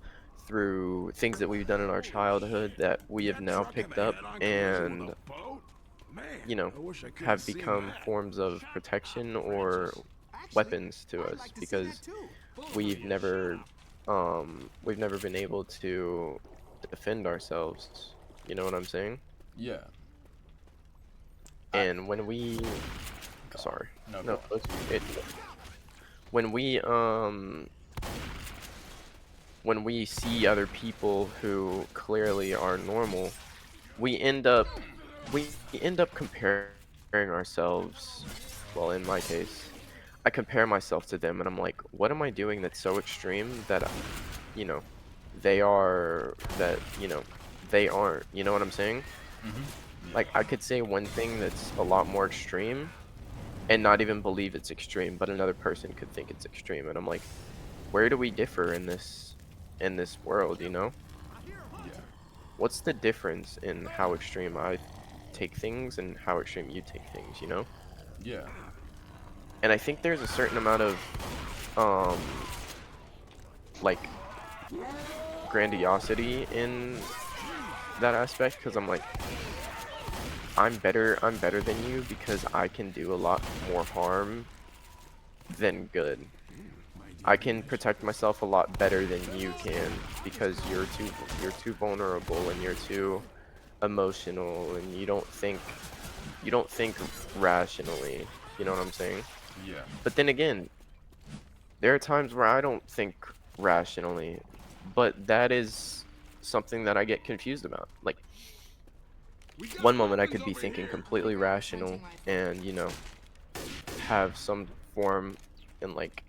through things that we've done in our childhood that we have now picked up and, you know, have become forms of protection or weapons to us because we've never been able to defend ourselves. You know what I'm saying? Yeah. I And when we, go sorry, on. No, no, go on. it, when we when we see other people who clearly are normal, we end up we end up comparing ourselves. Well, in my case, I compare myself to them, and I'm like, what am I doing that's so extreme that, you know, they are that they aren't. You know what I'm saying? Yeah. Like I could say one thing that's a lot more extreme and not even believe it's extreme, but another person could think it's extreme, and I'm like, where do we differ in this world? Yeah. What's the difference in how extreme I take things and how extreme you take things? Yeah. And I think there's a certain amount of um like grandiosity in that aspect because I'm like, I'm better than you because I can do a lot more harm than good. I can protect myself a lot better than you can because you're too vulnerable and you're too emotional and you don't think rationally. You know what I'm saying? Yeah. But then again, there are times where I don't think rationally, but that is something that I get confused about. Like one moment I could be thinking completely rational and, have some form and like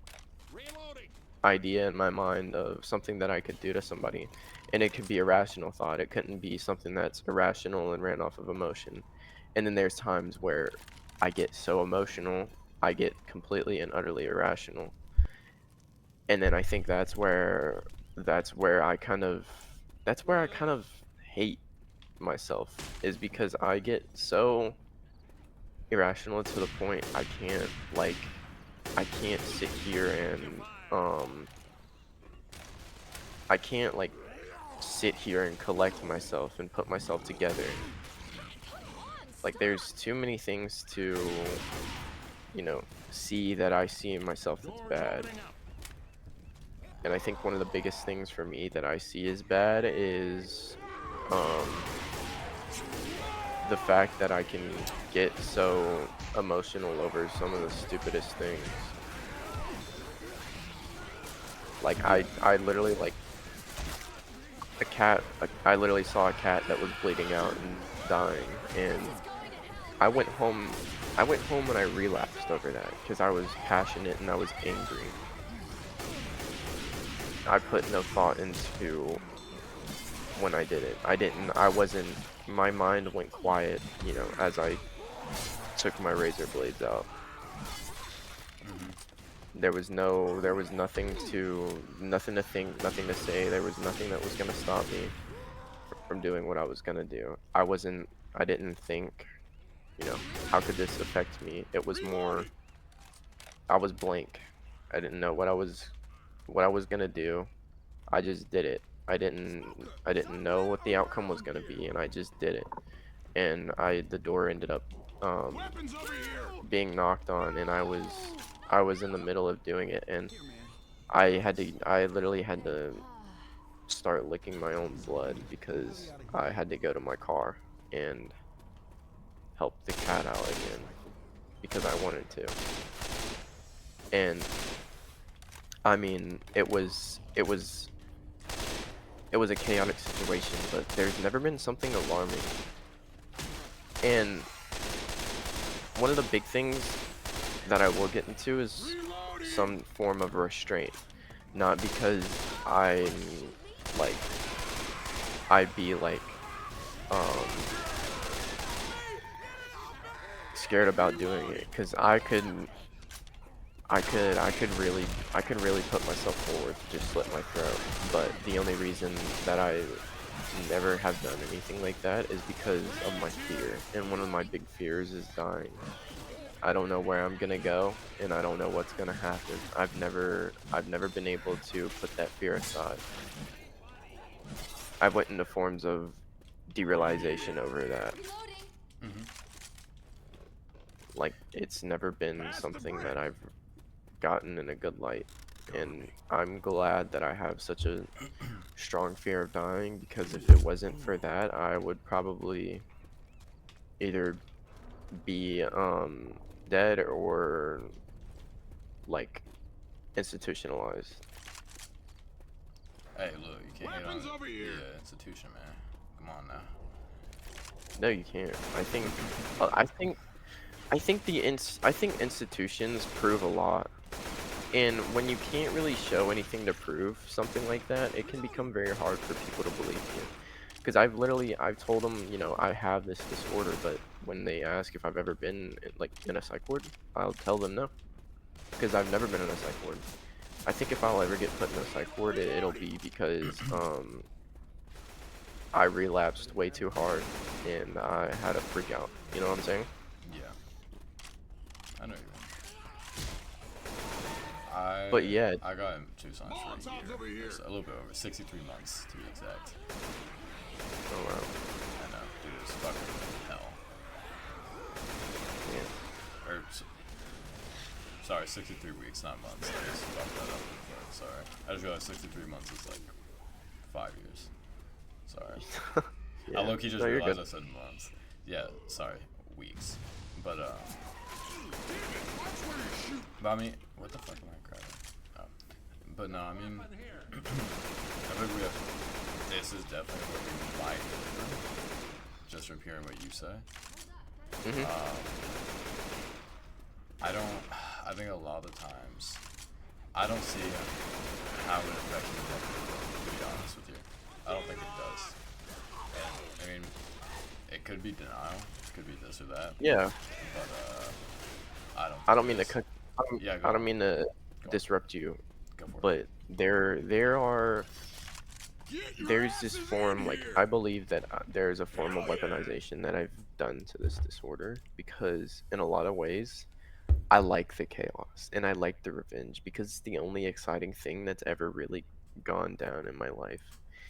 idea in my mind of something that I could do to somebody. And it could be a rational thought. It couldn't be something that's irrational and ran off of emotion. And then there's times where I get so emotional, I get completely and utterly irrational. And then I think that's where I kind of that's where I kind of hate myself is because I get so irrational to the point I can't sit here and um I can't like sit here and collect myself and put myself together. Like there's too many things to, see that I see in myself that's bad. And I think one of the biggest things for me that I see as bad is um the fact that I can get so emotional over some of the stupidest things. Like Yeah. I literally like I literally saw a cat that was bleeding out and dying, and I went home. I went home and I relapsed over that because I was passionate and I was angry. I put no thought into when I did it. I didn't. I wasn't. My mind went quiet, as I took my razor blades out. There was nothing to think, nothing to say. There was nothing that was gonna stop me from doing what I was gonna do. I didn't think, how could this affect me? It was more, I was blank. I didn't know what I was gonna do. I just did it. I didn't know what the outcome was gonna be, and I just did it. And the door ended up um, being knocked on, and I was in the middle of doing it, and I literally had to start licking my own blood because I had to go to my car and help the cat out again because I wanted to. And I mean, it was a chaotic situation, but there's never been something alarming. And one of the big things that I will get into is some form of restraint. Not because I'm like I'd be like um scared about doing it, because I could really put myself forward to just slit my throat. But the only reason that I never have done anything like that is because of my fear. And one of my big fears is dying. I don't know where I'm gonna go, and I don't know what's gonna happen. I've never been able to put that fear aside. I went into forms of derealization over that. Mhm. Like, it's never been something that I've gotten in a good light. And I'm glad that I have such a strong fear of dying, because if it wasn't for that, I would probably either be dead or like institutionalized. Hey, look, you can't hate on the institution, man. Come on now. No, you can't. I think institutions prove a lot. And when you can't really show anything to prove something like that, it can become very hard for people to believe you. Because I've told them, you know, I have this disorder, but when they ask if I've ever been like in a psych ward, I'll tell them no, because I've never been in a psych ward. I think if I'll ever get put in a psych ward, it'll be because I relapsed way too hard and I had a freak out. You know what I'm saying? Yeah. I know you. But yeah, I got in Tucson for a year. It's a little bit over 63 months to be exact. oh wow. I know, dude, it's fucking hell. Yeah. Or, sorry, 63 weeks, not months. I just fucked that up. But sorry. I just realized 63 months is like 5 years. Sorry. Yeah. I low-key just No, you're realized good. I said months. Yeah, sorry, weeks. But I mean, what the fuck am I crying? Oh. But no, I mean, I think we have. This is definitely what we might do, just from hearing what you say. Mhm. I think a lot of the times, I don't see how it affects me negatively, to be honest with you. I don't think it does. And, I mean, it could be denial, it could be this or that, Yeah. but I don't. I don't mean think to it is. cut. Yeah, I go don't on. mean to Go on. disrupt you, Go for it. but there's this form, like, I believe that there's a form of weaponization that I've done to this disorder, because in a lot of ways I like the chaos and I like the revenge, because it's the only exciting thing that's ever really gone down in my life.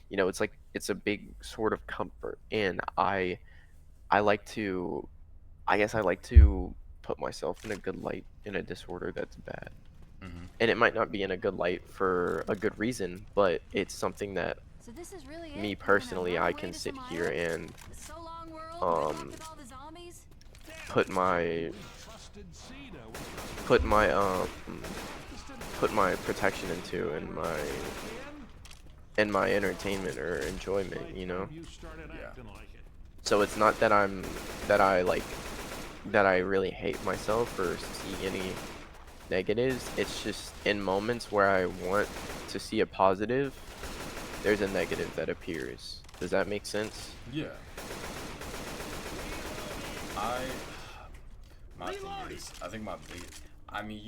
You know, it's like it's a big sort of comfort, and I like to, I guess I like to put myself in a good light in a disorder that's bad. Mm-hmm. And it might not be in a good light for a good reason, but it's something that So this is really it? me We're gonna personally, run I away can to sit some here island? and So long, world. Good luck um with all the zombies. put my put my um put my protection into, and my entertainment or enjoyment, you know? Yeah. So it's not that that I really hate myself or see any negatives. It's just in moments where I want to see a positive, there's a negative that appears. Does that make sense? Yeah. My thing is, I think my big, I mean,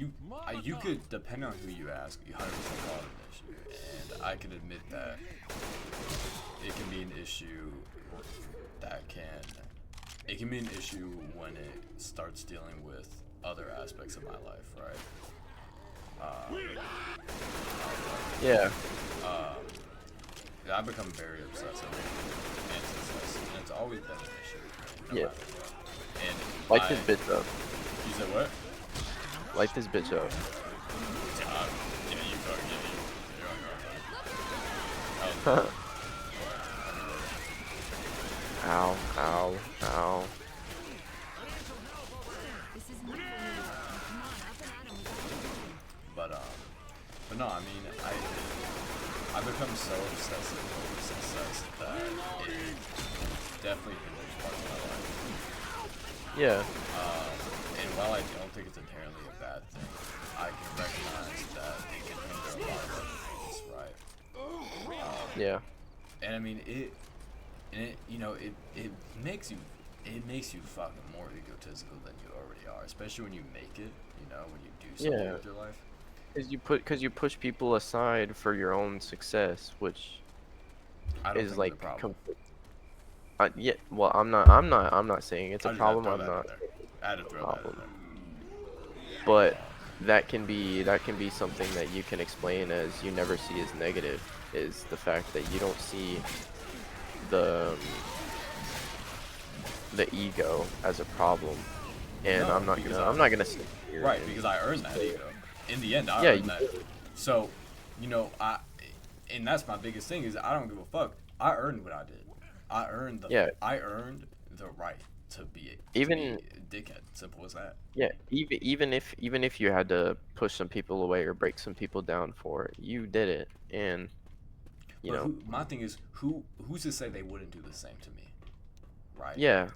you could, depending on who you ask, you 100% call it an issue, and I can admit that it can be an issue it can be an issue when it starts dealing with other aspects of my life, right? Yeah. I become very obsessive and obsessive, and it's always been an issue, no Yeah. matter what. And Light this bitch up. You said what? Light this bitch up. Yeah, you go. Yeah, you're on your own. Ow, ow, ow. This isn't it for me. Come on, up and at 'em. But no, I mean, I become so obsessive over success that it definitely hinders parts of my life. Yeah. And while I don't think it's inherently a bad thing, I can recognize that it can hinder a lot of other things, right? Yeah. And I mean you know, it makes you fucking more egotistical than you already are, especially when you make it, you know, when you do something Yeah. with your life. Because you push people aside for your own success, which I don't is think like it's a problem. yeah. Well, I'm not saying it's I a just had to problem. throw I'm that in not there. saying it's I had to a throw that in problem. there. But that can be something that you can explain as you never see as negative, is the fact that you don't see the ego as a problem. And No, I'm not because gonna sit here right, and because I earned that say, ego. In the end, I yeah, earned you that. did. So, you know, and that's my biggest thing is I don't give a fuck. I earned what I did. Yeah, I earned the right to be even a dickhead. Simple as that. yeah, even if you had to push some people away or break some people down for it, you did it. And you But know, my thing is who's to say they wouldn't do the same to me, right? yeah,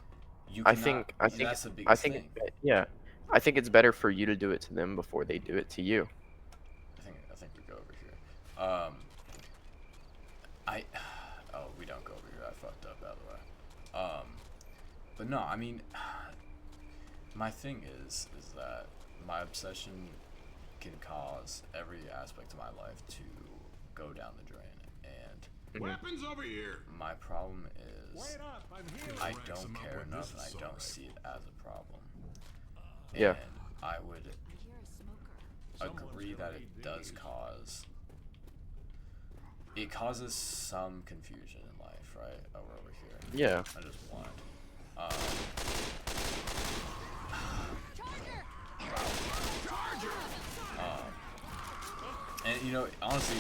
You cannot. I think That's the biggest thing. yeah, I think it's better for you to do it to them before they do it to you. I think we go over here. I oh, we don't go over here. I fucked up, by the way. But no, I mean, my thing is that my obsession can cause every aspect of my life to go down the drain, and Weapons over here. my problem is Wait up, I'm here. I don't care enough, and I don't see it as a problem. Yeah. And I would You're a smoker. agree that it does cause. It causes some confusion in life, right? Oh, we're over here. Yeah. I just want. And you know, honestly,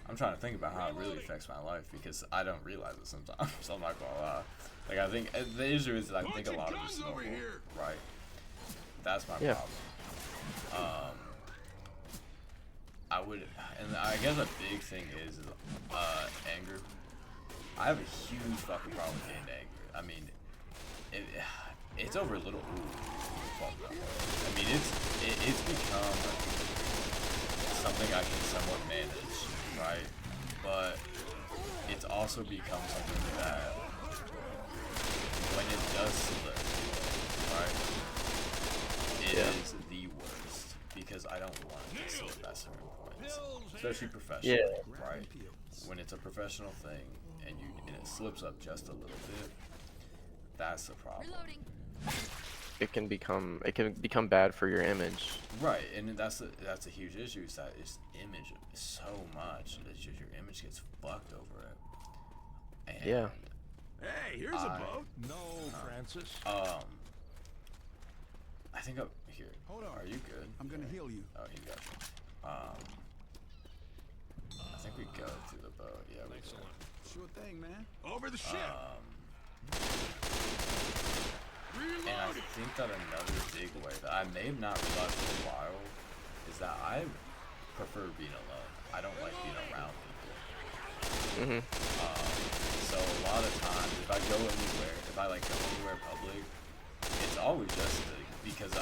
I'm trying to think about how it really affects my life because I don't realize it sometimes. So I'm not gonna lie. Like I think the issue is I think a lot of it's normal, right? That's my Yeah. problem. I would, and I guess a big thing is anger. I have a huge fucking problem with getting angry. I mean, it's over little. Fuck that. I mean, it's become something I can somewhat manage, right? But it's also become something that when it does slip, right, it is the worst because I don't want it to slip at certain points, especially professionally, right? When it's a professional thing and it slips up just a little bit, that's the problem. Reloading. It can become bad for your image. Right, and that's a huge issue. Is that it's image so much that just your image gets fucked over it. And Yeah. Hey, here's a boat. No, Francis. I think up here. Hold on. Are you good? I'm gonna heal you. Oh, he got you. I think we go through the boat. Yeah, we do. Sure thing, man. Over the ship. And I think that another big way that I may have not realized for a while is that I prefer being alone. I don't like being around people. So a lot of times, if I go anywhere public, it's always just because to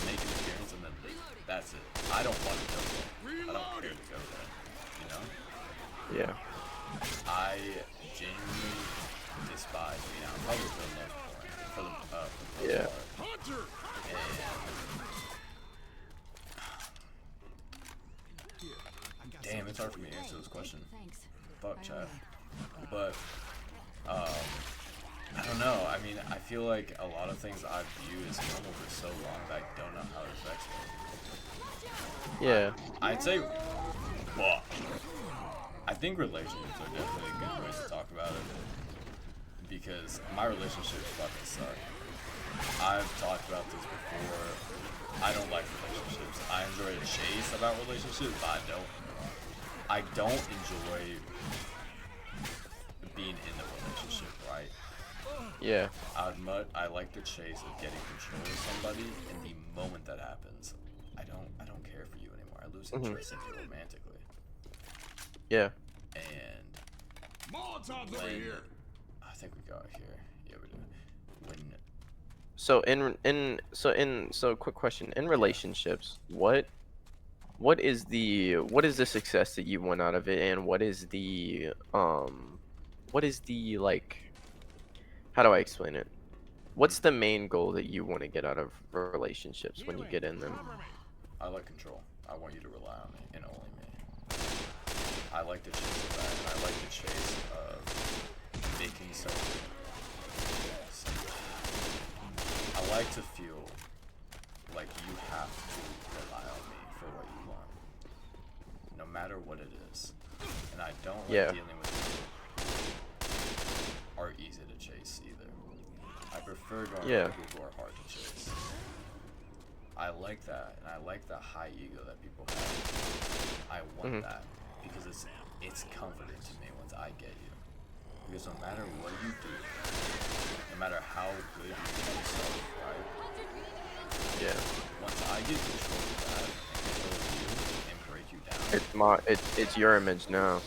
make an appearance and then leave. That's it. I don't want to go there. I don't care to go there. You know? Yeah. I genuinely despise being out in public for the most part. Yeah. Hunter. Damn, it's hard for me to answer this question. Thanks. Fuck, chat. But, I don't know. I mean, I feel like a lot of things I view as normal for so long that I don't know how it affects me. Yeah. I'd say, well, I think relationships are definitely a good way to talk about it. Because my relationships fucking suck. I've talked about this before. I don't like relationships. I enjoy a chase about relationships, but I don't enjoy being in the relationship, right? Yeah. I like the chase of getting control of somebody, and the moment that happens, I don't care for you anymore. I lose interest in you romantically. Yeah. And Molotovs over here. I think we got here. Yeah, we do. So quick question. In relationships, what is the success that you want out of it, and what is the like, how do I explain it? What's the main goal that you want to get out of relationships when you get in them? I like control. I want you to rely on me and only me. I like the chase of that. I like the chase of making something. I like to feel like you have to rely on me for what you want, no matter what it is. And I don't like Yeah. dealing with people who are easy to chase either. I prefer going Yeah. with people who are hard to chase. I like that, and I like the high ego that people have. I want that because it's comforting to me once I get you. Because no matter what you do, no matter how good you do yourself, right? Yeah. Once I get control of that and control of you and break you down, It's your image now.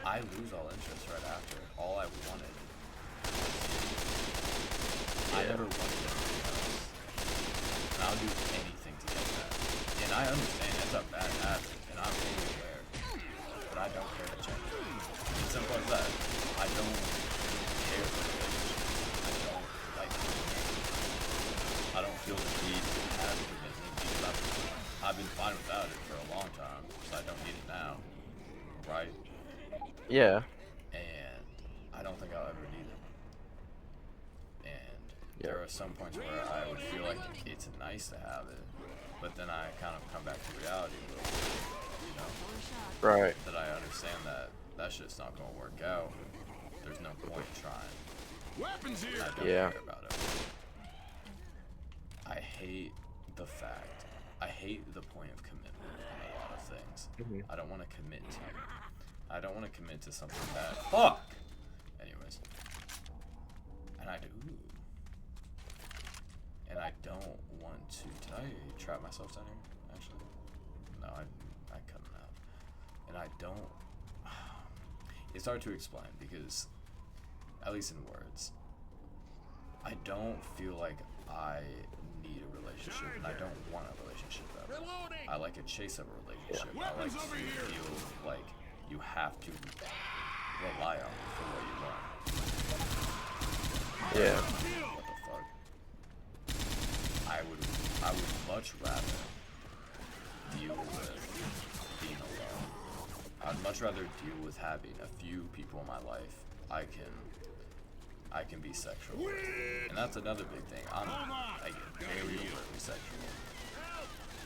I lose all interest right after. All I wanted. I Yeah. never wanted anything else. And I'll do anything to get that. And I understand that's a bad habit, and I'm fully aware. But I don't care to change it. It's simple as that. I don't care for the relationship. I don't feel the need to have commitment because I've been fine without it for a long time, so I don't need it now. Right? Yeah. And I don't think I'll ever need it. And Yeah. there are some points where I would feel like it's nice to have it, but then I kind of come back to reality a little bit, you know? Right. That I understand that shit's not gonna work out. There's no point trying. Weapons I here. don't Yeah. care about it. I hate the point of commitment in a lot of things. I don't want to commit to it. I don't want to commit to something that fuck. Anyways, and I do. And I don't want to. Did I trap myself down here? Actually, no. I cut it out. And I don't. It's hard to explain because, at least in words, I don't feel like I need a relationship, and I don't want a relationship ever. Reloading. I like a chase of a relationship. I like Weapons to over here. feel like you have to rely on me for what you want. Yeah. What the fuck? I would much rather deal with being alone. I'd much rather deal with having a few people in my life I can be sexual with. And that's another big thing. I'm like very overtly sexual.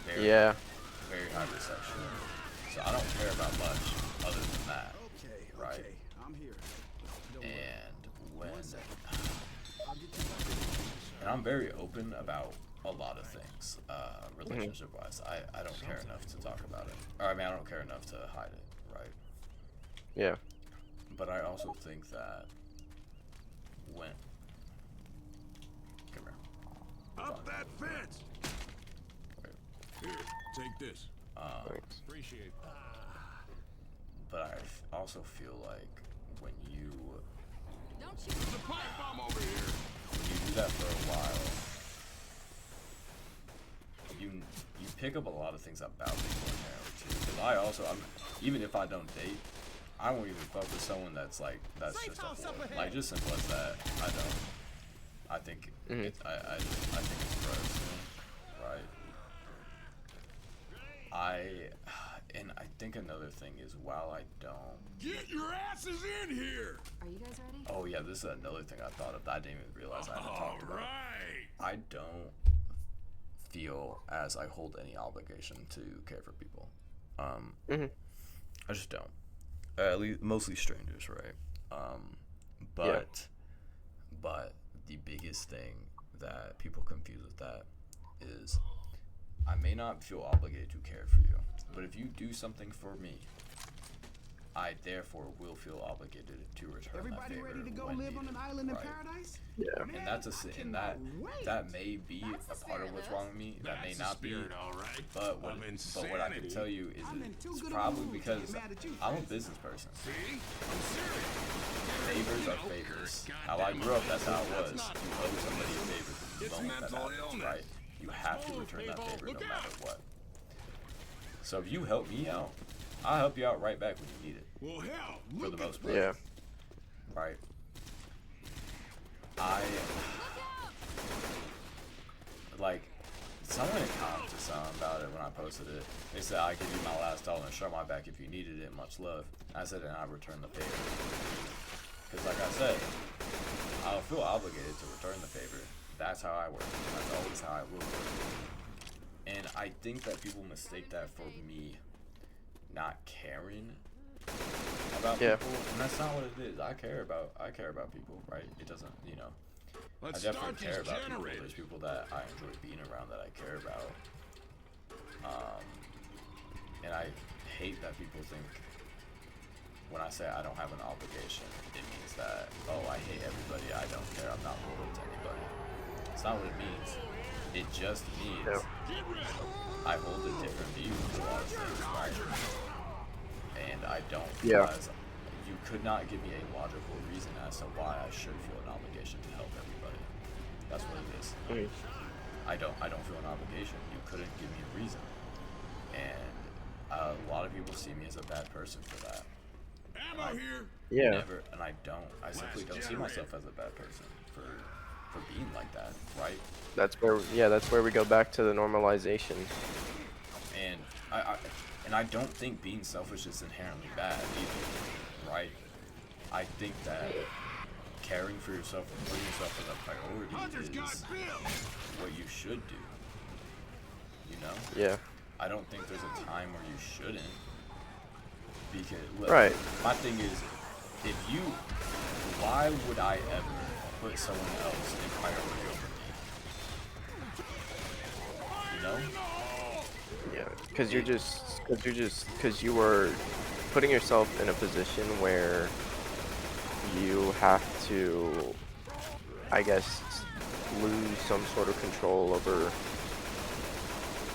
Very, Yeah. very highly sexual. So I don't care about much other than that. Okay, Right. okay, I'm here. And when and I'm very open about a lot of things, relationship wise. I don't care enough to talk about it. Or I mean I don't care enough to hide it, right? Yeah. But I also think that when come here. Up that fence. Wait. Here, take this. Thanks. Appreciate that. But I also feel like when you There's a pipe bomb over here. do that for a while, you pick up a lot of things about people inherently too. Because even if I don't date, I won't even fuck with someone that's just a whore. Like just simple as that. I don't. I think I think it's gross to me, right? And I think another thing is while I don't. Get your asses in here. Are you guys ready? Oh yeah, this is another thing I thought of that I didn't even realize I hadn't All talked about. right. I don't feel as I hold any obligation to care for people. I just don't. At least mostly strangers, right? But the biggest thing that people confuse with that is I may not feel obligated to care for you, but if you do something for me, I therefore will feel obligated to return that Everybody favor ready to go when live on needed, an island in right? paradise? Yeah. And that's and that may be a part of what's wrong with me. That may That's the not be. spirit, all right. But what I can tell you is it's probably because I'm a business person. See? I'm serious. Favors are favors. How I grew up, that's how it was. You owe somebody a favor the moment that happens, right? You have to return that favor no matter what. So if you help me out, I'll help you out right back when you need it. Well, hell, For the most part. Yeah. Right. Like, someone commented something about it when I posted it. They said, I give you my last dollar and show my back if you needed it, much love. I said, and I return the favor. Because like I said, I don't feel obligated to return the favor. That's how I work. That's always how I will work. And I think that people mistake that for me not caring about people, and that's not what it is. I care about people, right? It doesn't, I definitely care about people. There's people that I enjoy being around that I care about. And I hate that people think when I say I don't have an obligation, it means that, oh, I hate everybody, I don't care, I'm not loyal to anybody. It's not what it means. It just means I hold a different view to a lot of things, right? And I don't realize you could not give me a logical reason as to why I should feel an obligation to help everybody. That's what it is. I don't feel an obligation. You couldn't give me a reason. And a lot of people see me as a bad person for that. ammo here. Yeah. I simply don't see myself as a bad person for being like that, right? That's where we go back to the normalization. And I don't think being selfish is inherently bad either, right? I think that caring for yourself and putting yourself as a priority is what you should do. Yeah. I don't think there's a time where you shouldn't. Because look, Right. my thing is, why would I ever put someone else in priority over me? Yeah, because you were putting yourself in a position where you have to, I guess, lose some sort of control over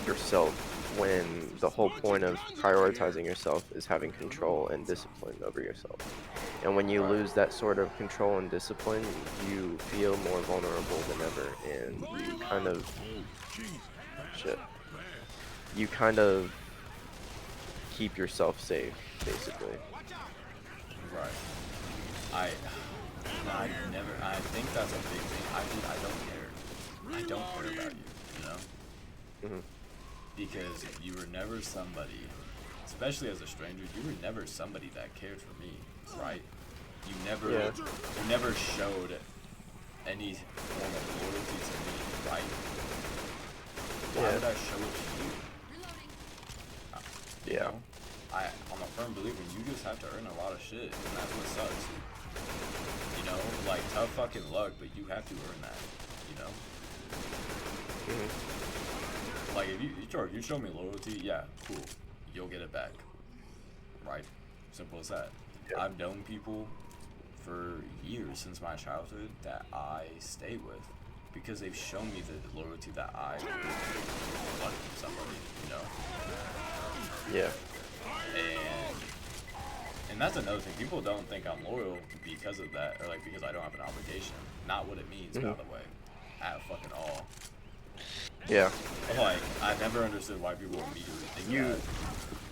yourself when the whole point of prioritizing yourself is having control and discipline over yourself. And when you lose that sort of control and discipline, you feel more vulnerable than ever, and you kind of keep yourself safe, basically. Right. I think that's a big thing. I don't care. I don't care about you, Because you were never somebody, especially as a stranger, you were never somebody that cared for me, right? You never showed any form of loyalty to me, right? Why would I show it to you? I'm a firm believer you just have to earn a lot of shit, and that's what sucks. Like, tough fucking luck, but you have to earn that, Like, if you show me loyalty, yeah, cool. You'll get it back. Right? Simple as that. Yeah. I've known people for years since my childhood that I stay with because they've shown me the loyalty that I want from somebody, Yeah. And that's another thing. People don't think I'm loyal because of that, or like because I don't have an obligation. Not what it means, by the way, at fucking all. Yeah. Like, I never understood why people immediately think that.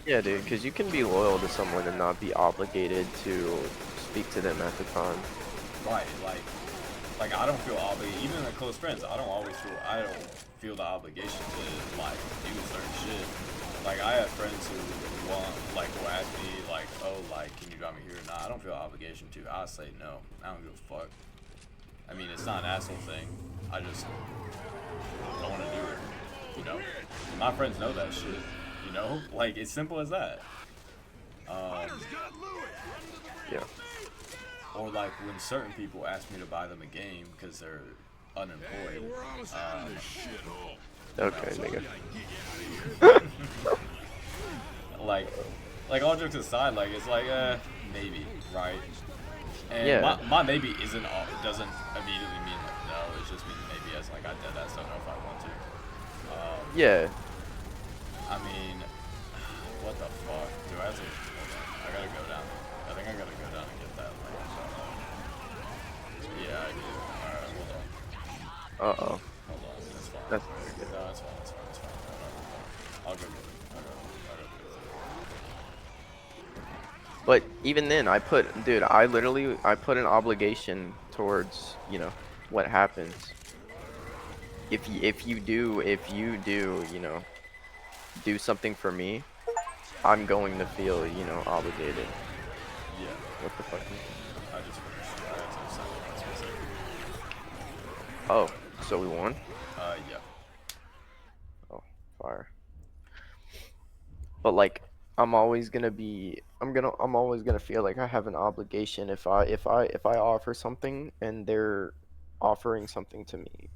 Yeah, dude, because you can be loyal to someone and not be obligated to speak to them at the time. Right, like I don't feel obligated, even with close friends, I don't feel the obligation to, like, do certain shit. Like, I have friends who will ask me, like, oh, like, can you drive me here or not? I don't feel an obligation to. I'll say no. I don't give a fuck. I mean, it's not an asshole thing. I just don't want to do it, My friends know that shit, Like, it's simple as that. Yeah. Or, like, when certain people ask me to buy them a game because they're unemployed. Okay, nigga. like all jokes aside, like it's like maybe, right? And Yeah. my maybe doesn't immediately mean like no. It just means maybe as like I did that, so I don't know if I want to. Yeah. I mean, what the fuck? Do I have to? Hold on. I gotta go down. I think I gotta go down and get that. Like, yeah, I do. Alright, hold on. Uh-oh. Hold on. That's fine. That's No, that's fine. That's fine. That's fine. No, no, no. I'll go get it. I'll go get it. But even then, I put an obligation towards, you know, what happens. If you do, you know, do something for me, I'm going to feel, you know, obligated. Yeah. What the fuck? I just finished. I had to send it specific. Oh, so we won? Yeah. Oh, fire. But like, I'm always gonna feel like I have an obligation if I offer something and they're offering something to me.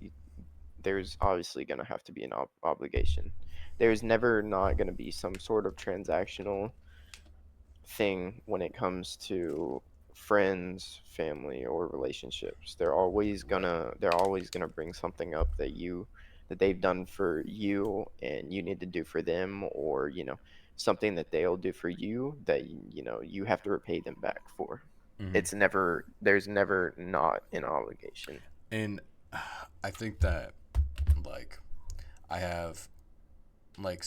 There's obviously gonna have to be an obligation. There's never not gonna be some sort of transactional thing when it comes to friends, family, or relationships. Right. They're always gonna bring something up that they've done for you and you need to do for them, or you know, something that they'll do for you that you know you have to repay them back for. Mm-hmm. There's never not an obligation. And I think that like I have like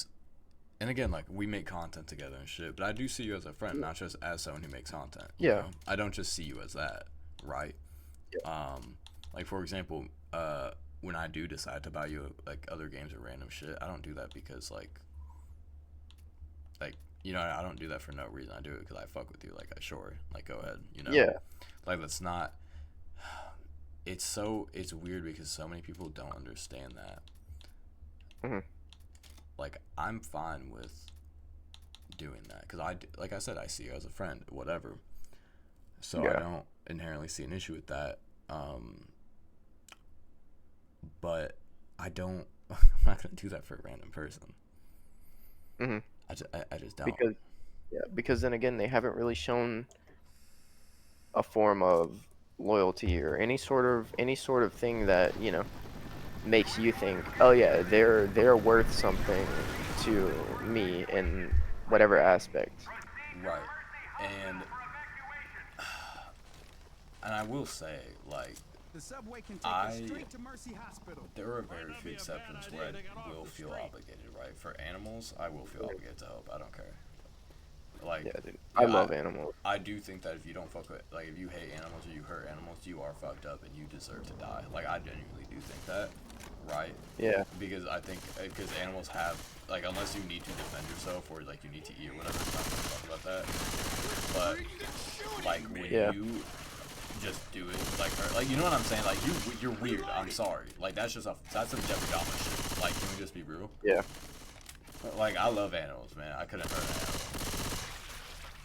and again, like we make content together and shit, but I do see you as a friend, not just as someone who makes content. You Yeah. know? I don't just see you as that, right? Like for example, when I do decide to buy you like other games or random shit, I don't do that because like you know I don't do that for no reason. I do it because I fuck with you. Like I sure, like go ahead, you know. Yeah. Like that's not. It's weird because so many people don't understand that. Hmm. Like I'm fine with doing that because like I said, I see you as a friend, whatever. So I Yeah. don't inherently see an issue with that. But I don't. I'm not gonna do that for a random person. Hmm. I just don't. Because then again, they haven't really shown a form of loyalty or any sort of thing that you know makes you think, oh yeah, they're worth something to me in whatever aspect. Right. And I will say, like, The subway can take I- us straight to Mercy Hospital. there are very few exceptions where I will feel obligated, right? For animals, I will feel obligated to help. I don't care. Like, Yeah, dude. yeah, I love animals. I do think that if you don't fuck with, like, if you hate animals or you hurt animals, you are fucked up and you deserve to die. Like, I genuinely do think that, right? Yeah. Because I think, because animals have, like, unless you need to defend yourself or, like, you need to eat or whatever, I'm not gonna talk about that. But, like, when Yeah. you just do it, like, you know what I'm saying? Like, you're weird. I'm sorry. Like, that's some Jeffrey Dahmer shit. Like, can we just be real? Yeah. Like, I love animals, man. I couldn't hurt an animal.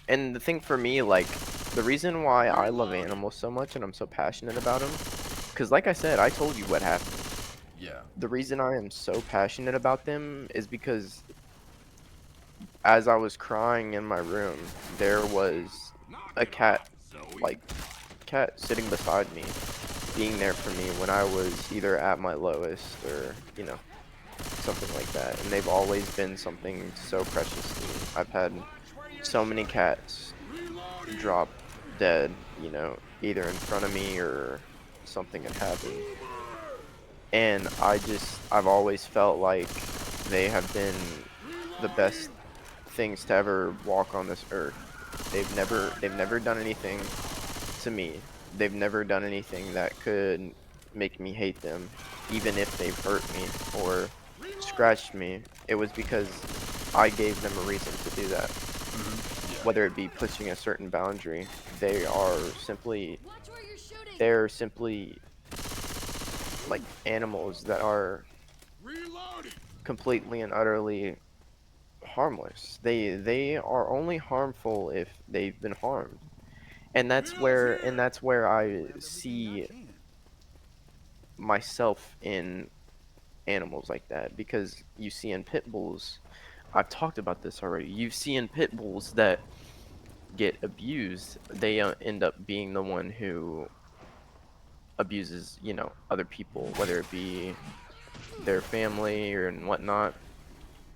And the thing for me, like, the reason why I love animals so much and I'm so passionate about them, because like I said, I told you what happened. Yeah. The reason I am so passionate about them is because as I was crying in my room, there was a cat, like, sitting beside me, being there for me when I was either at my lowest or, you know, something like that. And they've always been something so precious to me. I've had so many cats drop dead, you know, either in front of me or something had happened. And I've always felt like they have been the best things to ever walk on this earth. They've never done anything to me. They've never done anything that could make me hate them, even if they've hurt me or scratched me. It was because I gave them a reason to do that. Yeah. Whether it be pushing a certain boundary, they're simply like animals that are completely and utterly harmless. They are only harmful if they've been harmed. And that's where I see myself in animals like that, because you see in pit bulls, I've talked about this already. You've seen pit bulls that get abused. They end up being the one who abuses, other people, whether it be their family or and whatnot.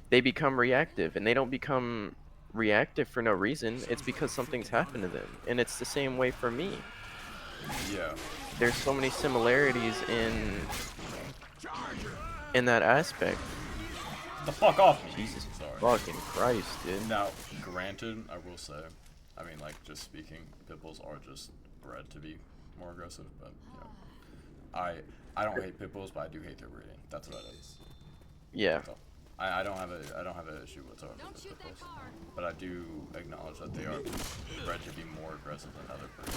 They become reactive, and they don't become reactive for no reason. It's because something's happened to them, and it's the same way for me. Yeah. There's so many similarities in that aspect. The fuck off me. Jesus Sorry. fucking Christ, dude. Now, granted, I will say, I mean, like, just speaking, pit bulls are just bred to be more aggressive, but, I don't hate pit bulls, but I do hate their breeding. That's what it is. Yeah. So, I don't have an issue whatsoever with pit bulls, but I do acknowledge that they are bred to be more aggressive than other breeds.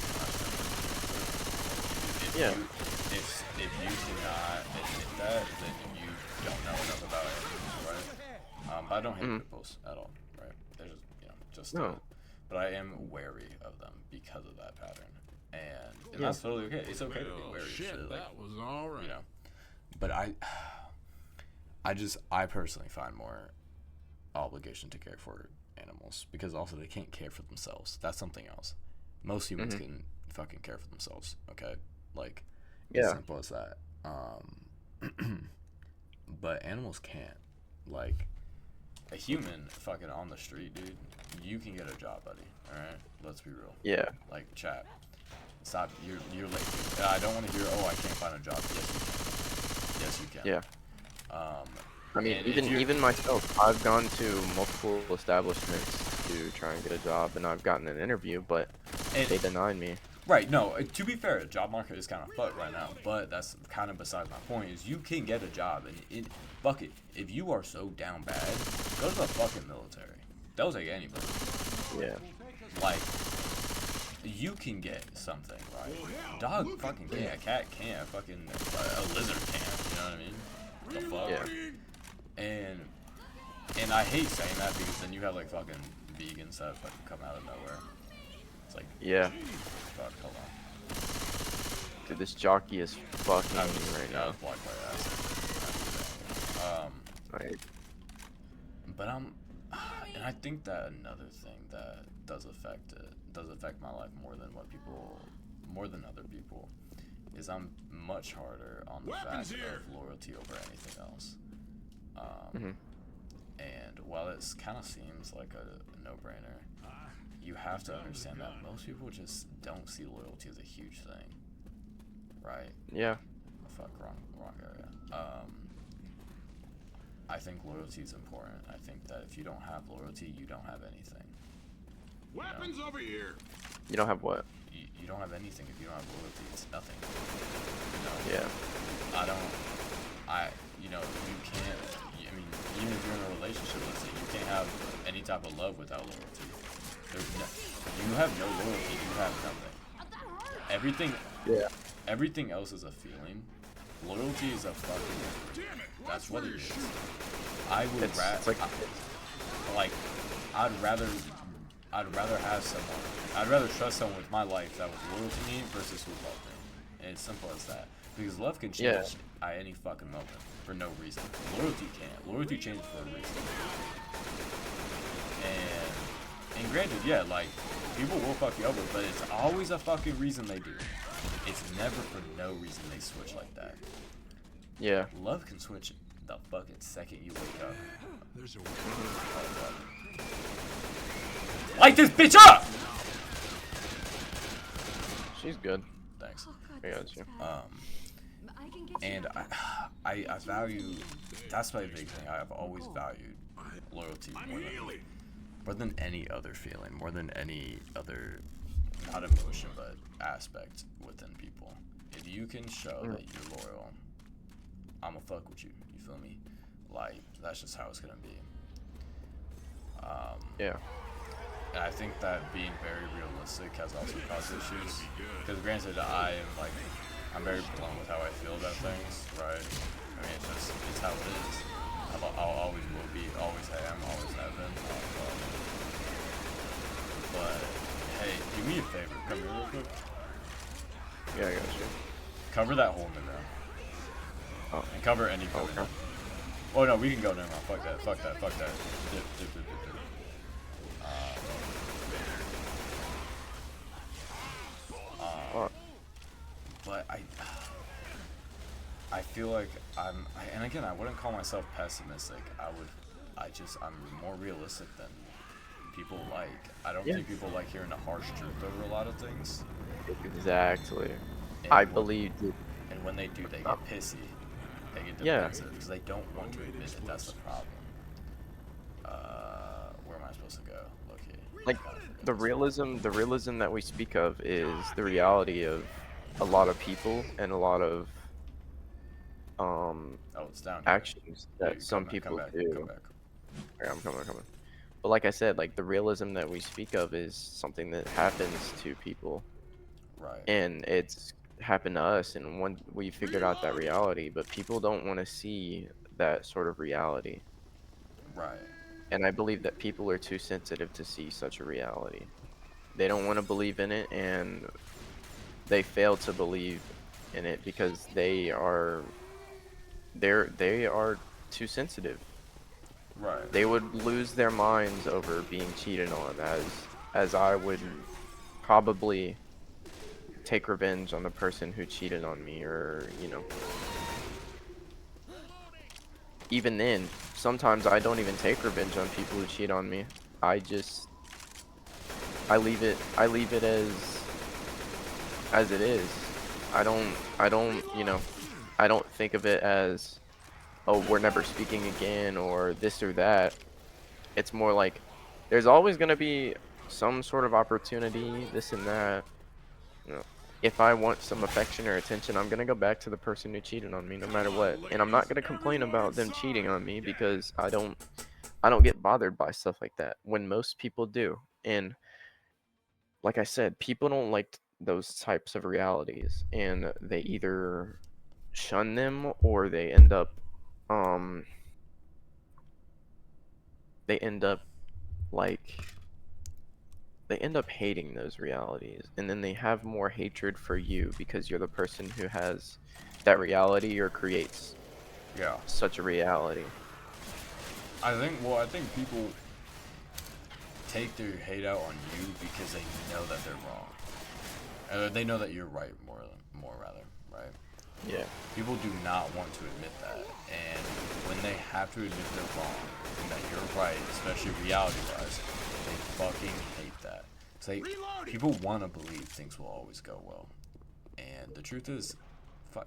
Yeah. If you cannot admit that, then you don't know enough about animals, right? But I don't hate pit bulls at all, right? They're just No. but I am wary of them because of that pattern, and that's totally okay. It's okay to be wary of shit, like, That was all right. But I personally find more obligation to care for animals because also they can't care for themselves. That's something else. Most humans can fucking care for themselves, okay? Like, as simple as that. But animals can't. Like, a human fucking on the street, dude, you can get a job, buddy. Alright? Let's be real. Yeah. Like, chat. Stop. You're late. And I don't want to hear, oh, I can't find a job. Yes, you can. Yeah. I mean, and even myself, I've gone to multiple establishments to try and get a job, and I've gotten an interview, but they denied me. Right, no, to be fair, the job market is kind of fucked right now, but that's kind of beside my point, is you can get a job, and fuck it, if you are so down bad, go to the fucking military. They'll take anybody. Yeah. Like, you can get something, right? Dog fucking can't, a cat can't, fucking, a lizard can't, you know what I mean? The fuck? Yeah. And I hate saying that because then you have, like, fucking vegans that fucking come out of nowhere. It's like, Yeah. fuck, hold on. Dude, this jockey is fucking me right now. Blocked by acid. Right. But and I think that another thing that does affect my life more than other people, is I'm much harder on the fact of loyalty over anything else. And while it kind of seems like a no-brainer, you have to understand that most people just don't see loyalty as a huge thing, right? Yeah. Fuck, wrong area. I think loyalty is important. I think that if you don't have loyalty, you don't have anything. Weapons over here. You don't have what? You don't have anything if you don't have loyalty. It's nothing. Yeah. You can't. I mean, even if you're in a relationship, let's say, you can't have any type of love without loyalty. You have no loyalty. You have nothing. Everything else is a feeling. Loyalty is a fucking. That's what it is. I would I'd rather have someone. I'd rather trust someone with my life that was loyal to me versus who loved me. And it's simple as that. Because love can change at any fucking moment for no reason. Loyalty can't. Loyalty changes for a reason. And granted, yeah, like, people will fuck you over, but it's always a fucking reason they do. It's never for no reason they switch like that. Yeah. Love can switch the fucking second you wake up. There's a Light this bitch up! She's good. Thanks. I got you. And I value, that's my big thing. I've always valued loyalty more than any other feeling, more than any other, not emotion, but aspect within people. If you can show that you're loyal, I'ma fuck with you. You feel me? Like, that's just how it's gonna be. Yeah. And I think that being very realistic has also caused issues. Because granted, I'm very blunt with how I feel about things, right? I mean, it's how it is. I'll always will be, always am, always have been. But, hey, do me a favor. Come here real quick. Yeah, I got you. Cover that hole in the ground. Oh. And cover any cover. Okay. Oh no, we can go. Never mind. Fuck that. Fuck that. Fuck that. Dip, dip, dip, dip, dip. Fuck. But I feel like and again, I wouldn't call myself pessimistic. I'm more realistic than people like. I don't think people like hearing the harsh truth over a lot of things. Exactly. And I when- believe that. And when they do, they get pissy. They get Yeah. defensive because they don't want to admit that that's the problem. Where am I supposed to go? Look here. Like the realism that we speak of is the reality of a lot of people and a lot of Oh, it's down here. actions Yeah, that some people come do. back. Okay, I'm coming. But like I said, like the realism that we speak of is something that happens to people, Right. and it's happened to us, and when we figured out that reality, but people don't want to see that sort of reality. Right. And I believe that people are too sensitive to see such a reality. They don't want to believe in it, and they fail to believe in it because they are too sensitive. Right. They would lose their minds over being cheated on, as I would probably take revenge on the person who cheated on me, or even then, sometimes I don't even take revenge on people who cheat on me. I leave it as it is. I don't I don't think of it as, oh, we're never speaking again or this or that. It's more like there's always going to be some sort of opportunity, this and that. If I want some affection or attention, I'm going to go back to the person who cheated on me no matter what. And I'm not going to complain about them cheating on me because I don't get bothered by stuff like that when most people do. And like I said, people don't like those types of realities, and they either shun them or um they end up like they end up hating those realities, and then they have more hatred for you because you're the person who has that reality or creates Yeah. such a reality. I think people take their hate out on you because they know that they're wrong. They know that you're right, more rather, right? Yeah. People do not want to admit that, and when they have to admit they're wrong and that you're right, especially reality-wise, they fucking hate that. People want to believe things will always go well, and the truth is,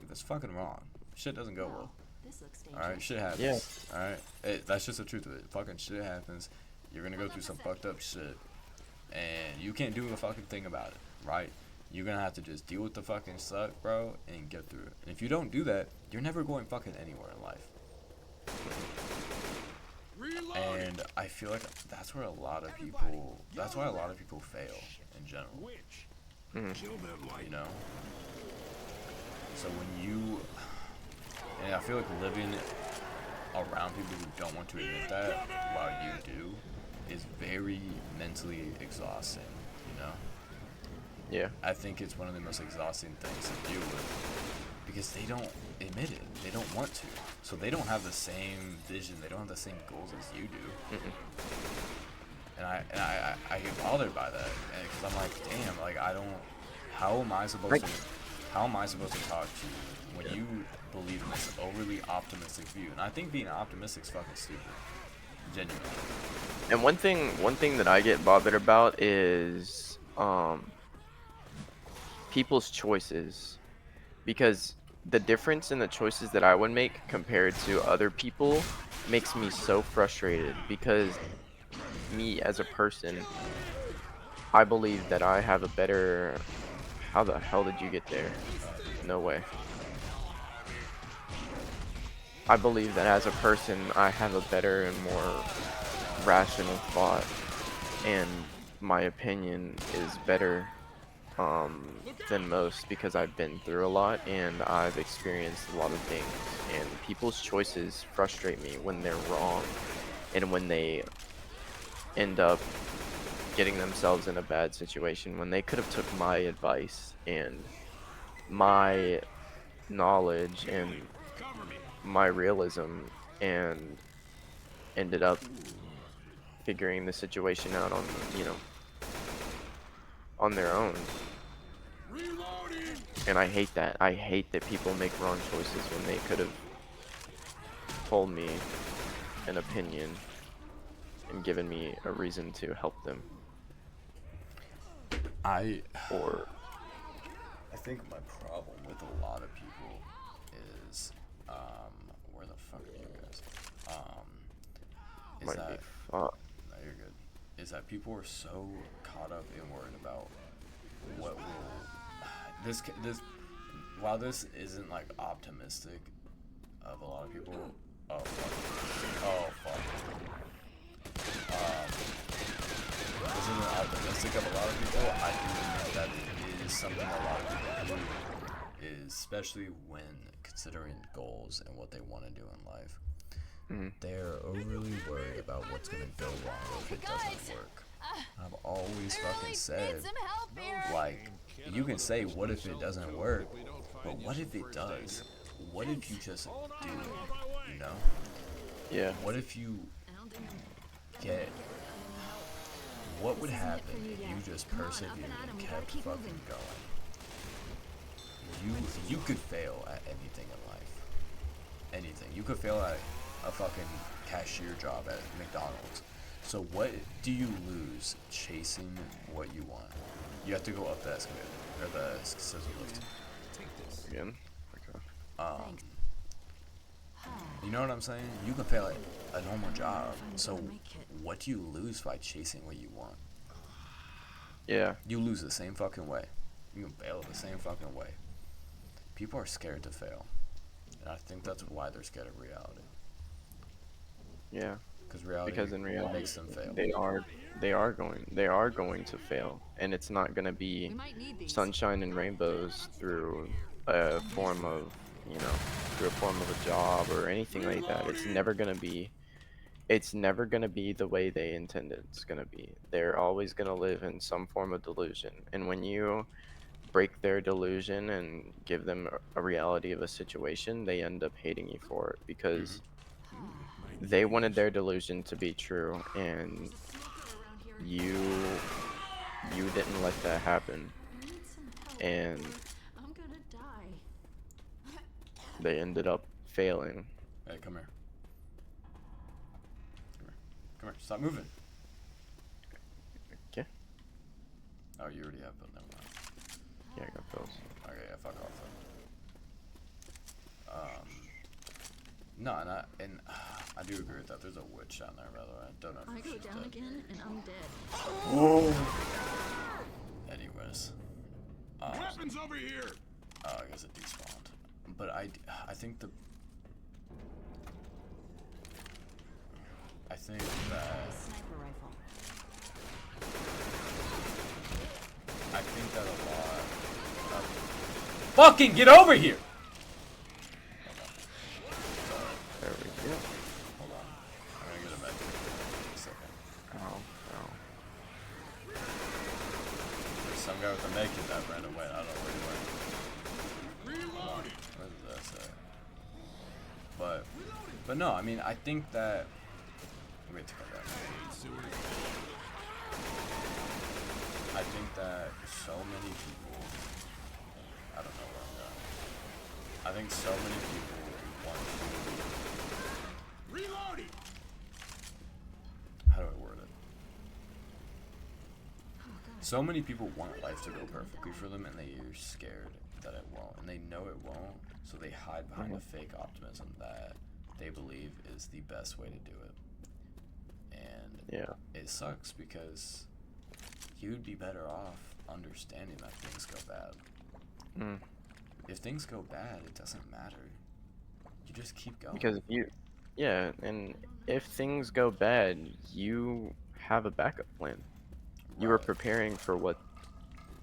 that's fucking wrong. Shit doesn't go well. This looks All right, dangerous. shit happens. Yeah. All right, that's just the truth of it. Fucking shit happens. You're gonna go through some fucked up shit, and you can't do a fucking thing about it, right? You're gonna have to just deal with the fucking suck, bro, and get through it. And if you don't do that, you're never going fucking anywhere in life. And I feel like that's why a lot of people fail in general. You know? So and I feel like living around people who don't want to admit that while you do is very mentally exhausting, you know? Yeah. I think it's one of the most exhausting things to deal with because they don't admit it. They don't want to. So they don't have the same vision. They don't have the same goals as you do. And I get bothered by that because I'm like, damn, like how am I supposed to talk to you when you believe in this overly optimistic view? And I think being optimistic is fucking stupid. Genuinely. And one thing that I get bothered about is people's choices, because the difference in the choices that I would make compared to other people makes me so frustrated, because me as a person, I believe that I have a better... How the hell did you get there? No way. I believe that as a person, I have a better and more rational thought, and my opinion is better than most because I've been through a lot and I've experienced a lot of things. And people's choices frustrate me when they're wrong and when they end up getting themselves in a bad situation when they could have took my advice and my knowledge and my realism and ended up figuring the situation out on, you know, on their own. And I hate that. I hate that people make wrong choices when they could have told me an opinion and given me a reason to help them. I Or think my problem with a lot of people is, where the fuck are you guys? Is might that, be fucked. no, you're good. Is that people are so caught up in worrying about what will, this, while this isn't like optimistic of a lot of people, oh fuck. This isn't optimistic of a lot of people. I do admit that it is something a lot of people do, especially when considering goals and what they want to do in life. They're overly worried about what's going to go wrong if it doesn't work. I've always fucking said, like, you can say, what if it doesn't work? But what if it does? What if you just do it, you know? Yeah. What if you get... What would happen if you just persevered and kept fucking going? You could fail at anything in life. Anything. You could fail at a fucking cashier job at McDonald's. So what do you lose chasing what you want? You have to go up the escalator, or the scissor lift. Again. Okay. You know what I'm saying? You can fail at a normal job. So what do you lose by chasing what you want? Yeah. You lose the same fucking way. You can fail the same fucking way. People are scared to fail. And I think that's why they're scared of reality. Yeah. Because in reality makes them fail. they are going to fail, and it's not going to be sunshine and rainbows through a form of, you know, through a form of a job or anything like that. It's never going to be the way they intended it's going to be. They're always going to live in some form of delusion, and when you break their delusion and give them a reality of a situation, they end up hating you for it because they wanted their delusion to be true, and you didn't let that happen, and they ended up failing. Hey, come here. Come here. Stop moving. Okay. Oh, you already have, but never mind. Yeah, I got pills. Okay, yeah, fuck off then. No, and I do agree with that. There's a witch down there, by the way. I don't know if I go she's down dead. again and I'm dead. Anyways. Weapons over here! I guess it despawned. But I think that Sniper rifle. I think that a lot of... Fucking get over here! There we go. Hold on. I'm gonna get a med kit in a second. Ow. There's some guy with a med kit that ran away. I don't know where he went. What does that say? But no, I mean, I think that... Wait to come back. I think that so many people... I don't know where I'm going. I think so many people want to... Reloading! How do I word it? So many people want life to go perfectly for them, and they're scared that it won't, and they know it won't, so they hide behind a fake optimism that they believe is the best way to do it. And Yeah. it sucks because you'd be better off understanding that things go bad. If things go bad, it doesn't matter. You just keep going. Because and if things go bad, you have a backup plan. You are Right. preparing for what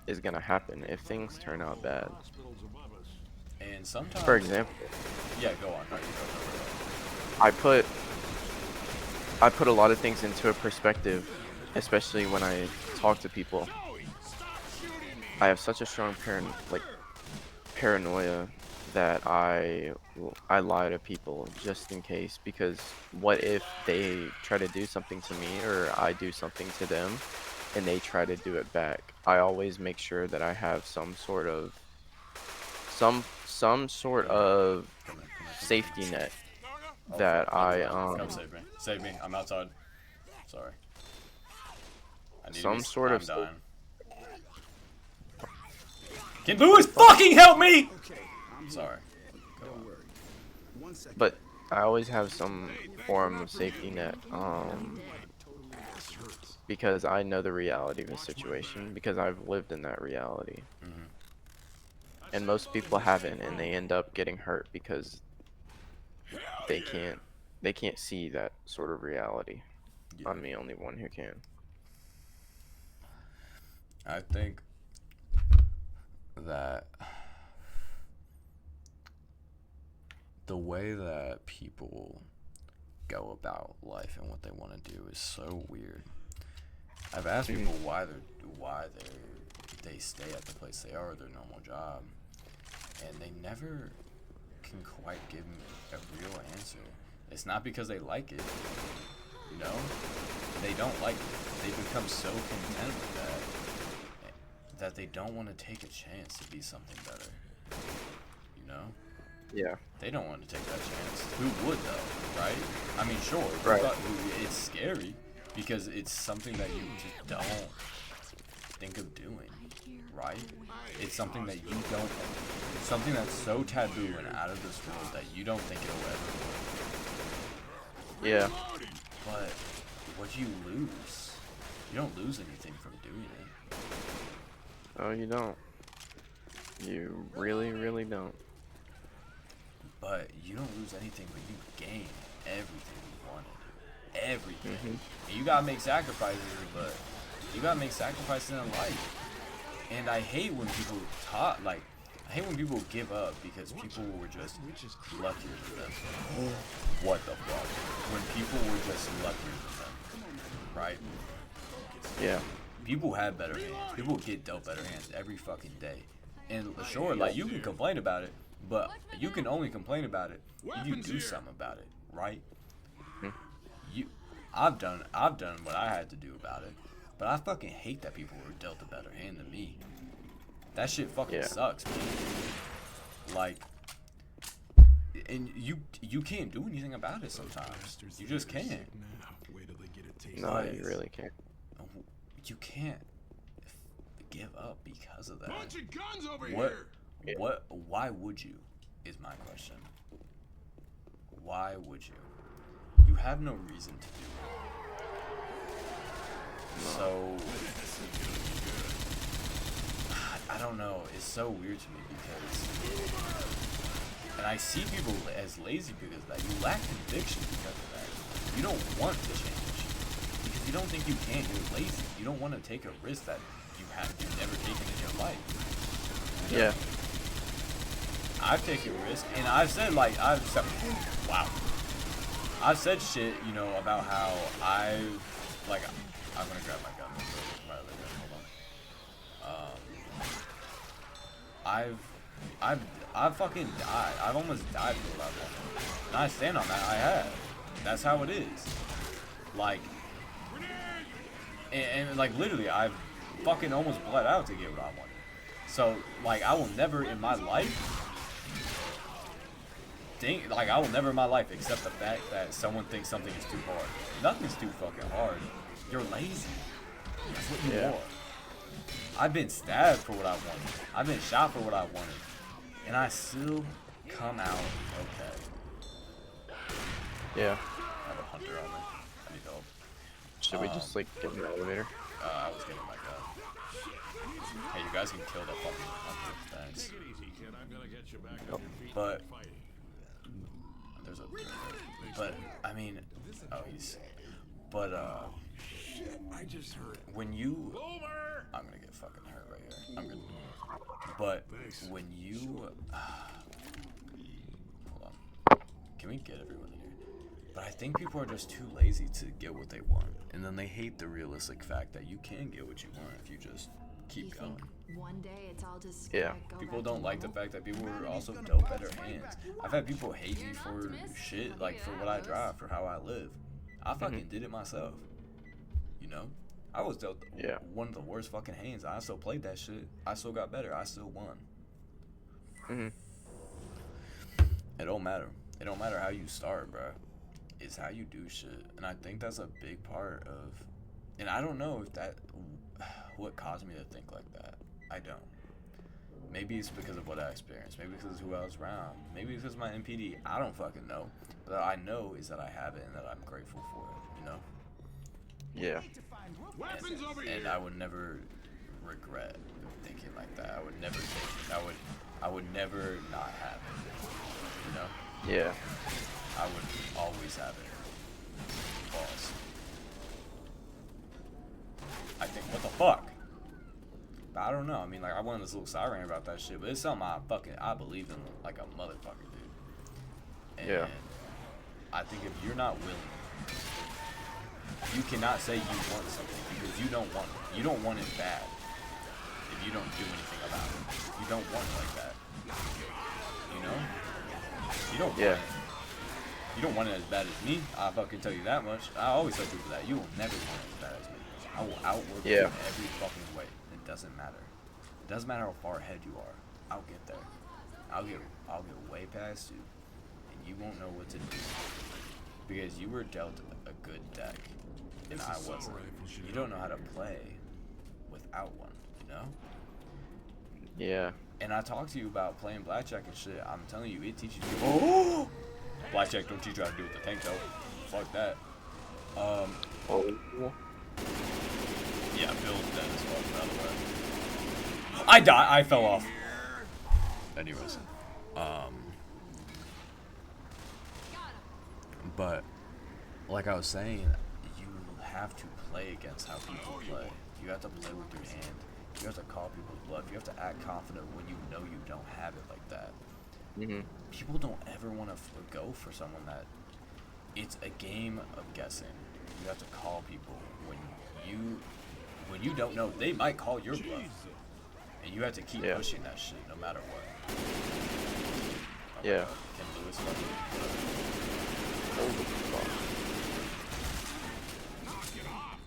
is gonna happen if things turn out bad. Hospitals above us. And sometimes... For example, Yeah, go on. No, you go. I put a lot of things into a perspective, especially when I talk to people. Snowy, stop shooting me! I have such a strong paranoia that I lie to people just in case, because what if they try to do something to me or I do something to them and they try to do it back? I always make sure that I have some sort of safety net Oh that fuck! I Come save me! Save me! I'm outside. Sorry. I need to be. some sort I'm of dying. Can Lewis fucking help me? Okay, I'm Sorry. Don't worry. 1 second. but I always have some form of safety net because I know the reality of the situation, because I've lived in that reality. And most people haven't, and they end up getting hurt because they can't see that sort of reality. Yeah. I'm the only one who can. I think that the way that people go about life and what they want to do is so weird. I've asked people why they stay at the place they are, their normal job, and they never can quite give me a real answer. It's not because they like it, you know? They don't like it. They become so content with that they don't want to take a chance to be something better, you know? Yeah. They don't want to take that chance. Who would though, right? I mean, sure, Right. but it's scary because it's something that you just don't think of doing, right? It's something that you don't, something that's so taboo and out of this world that you don't think it'll ever Yeah. work. But what do you lose? You don't lose anything from doing it. Oh, you don't. You really, really don't. But you don't lose anything, but you gain everything you wanted. Everything. And you gotta make sacrifices, but you gotta make sacrifices in life. And I hate when people I hate when people give up because people were just luckier than them. What the fuck? When people were just luckier than them. Right? Yeah. People have better hands. People get dealt better hands every fucking day. And sure, like, you can complain about it, but you can only complain about it if you do something about it, right? I've done what I had to do about it, but I fucking hate that people were dealt a better hand than me. That shit fucking sucks, man. Like, and you can't do anything about it sometimes. You just can't. No, you really can't. You can't give up because of that. Bunch of guns over here. Why would you? Is my question. Why would you? You have no reason to do it. So I don't know. It's so weird to me because, and I see people as lazy because of that. You lack conviction because of that. You don't want to change because you don't think you can. You're lazy. You don't want to take a risk that you've never taken in your life. You know? Yeah. I've taken risks, and I've said I've said shit, you know, about how I'm gonna grab my gun. Hold on. I've fucking died. I've almost died for what I wanted, and I stand on that. I have. That's how it is. Like, and like literally, I've fucking almost bled out to get what I wanted. So like, I will never in my life. I will never in my life accept the fact that someone thinks something is too hard. Nothing's too fucking hard. You're lazy. That's what you are. I've been stabbed for what I wanted. I've been shot for what I wanted. And I still come out okay. Yeah. I have a hunter on me. I need help. Should we just like get in the elevator? I was getting my gun. Hey, you guys can kill that fucking hunter. Thanks. But but I mean, I just heard. when you, I'm gonna get fucking hurt right here. I'm good. But when you, hold on, can we get everyone in here? But I think people are just too lazy to get what they want, and then they hate the realistic fact that you can get what you want if you just keep You going. think one day it's all just Yeah. gonna go People back to don't like the normal? fact that people are also dope at their hands. I've had people hate me for shit, like for what I drive, for how I live. I fucking did it myself. You know? I was dealt Yeah. one of the worst fucking hands. I still played that shit. I still got better. I still won. Mhm. It don't matter. It don't matter how you start, bro. It's how you do shit. And I think that's a big part of... And I don't know if that... What caused me to think like that. I don't. Maybe it's because of what I experienced. Maybe because of who I was around. Maybe because of my MPD. I don't fucking know. But I know is that I have it and that I'm grateful for it, you know? Yeah. Weapons over here. And I would never regret thinking like that. I would never think... I would never not have it. You know? Yeah. I would always have it. Pause. I think, what the fuck? But I don't know. I mean, like, I went on this little side rant about that shit, but it's something I believe in like a motherfucker, dude. And Yeah. I think if you're not willing, you cannot say you want something because you don't want it. You don't want it bad if you don't do anything about it. You don't want it like that. You know? You don't want it. You don't want it as bad as me. I fucking tell you that much. I always tell people that. You will never want it as bad as me. I will outwork you in every fucking way. It doesn't matter. It doesn't matter how far ahead you are. I'll get there. I'll get way past you, and you won't know what to do because you were dealt a good deck, and I wasn't. You don't know how to play without one. You know? Yeah. And I talk to you about playing blackjack and shit. I'm telling you, it teaches you. Oh! Blackjack don't teach you how to do with the tank though. Fuck that. Oh. Yeah, Bill's dead as fuck, by the way. I fell off. Anyways. But, like I was saying, you have to play against how people play. You have to play with your hand. You have to call people's bluff. You have to act confident when you know you don't have it like that. Mhm. People don't ever want to go for someone that it's a game of guessing. You have to call people when you don't know. They might call your bluff, and you have to keep pushing that shit no matter what. Yeah. Ken Lewis fucking.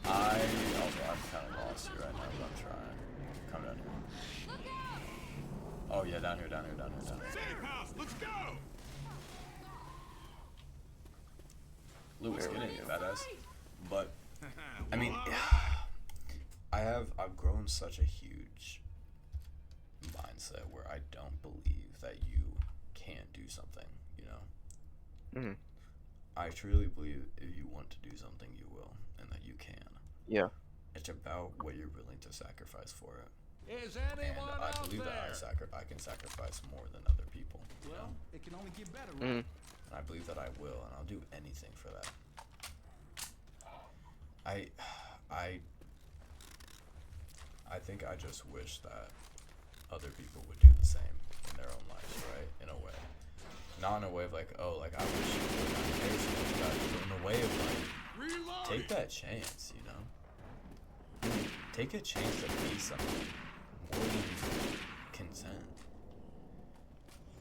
I'm kind of lost here right now, but I'm trying. Come down here. Oh yeah, down here. Safe house. Let's go. Lewis, get in here, badass. But I mean, I've grown such a huge mindset where I don't believe that you can't do something, you know? Mhm. I truly believe if you want to do something, you will, and that you can. Yeah. It's about what you're willing to sacrifice for it. Is And anyone I out believe there? that I can sacrifice more than other people, you know? Well, it can only get better. Mhm. And I believe that I will, and I'll do anything for that. I think I just wish that other people would do the same in their own lives, right? In a way. Not in a way of like, oh, like I wish you would not care so much about it, but in a way of like, Reload. take that chance, you know? Take a chance to be something more than consent.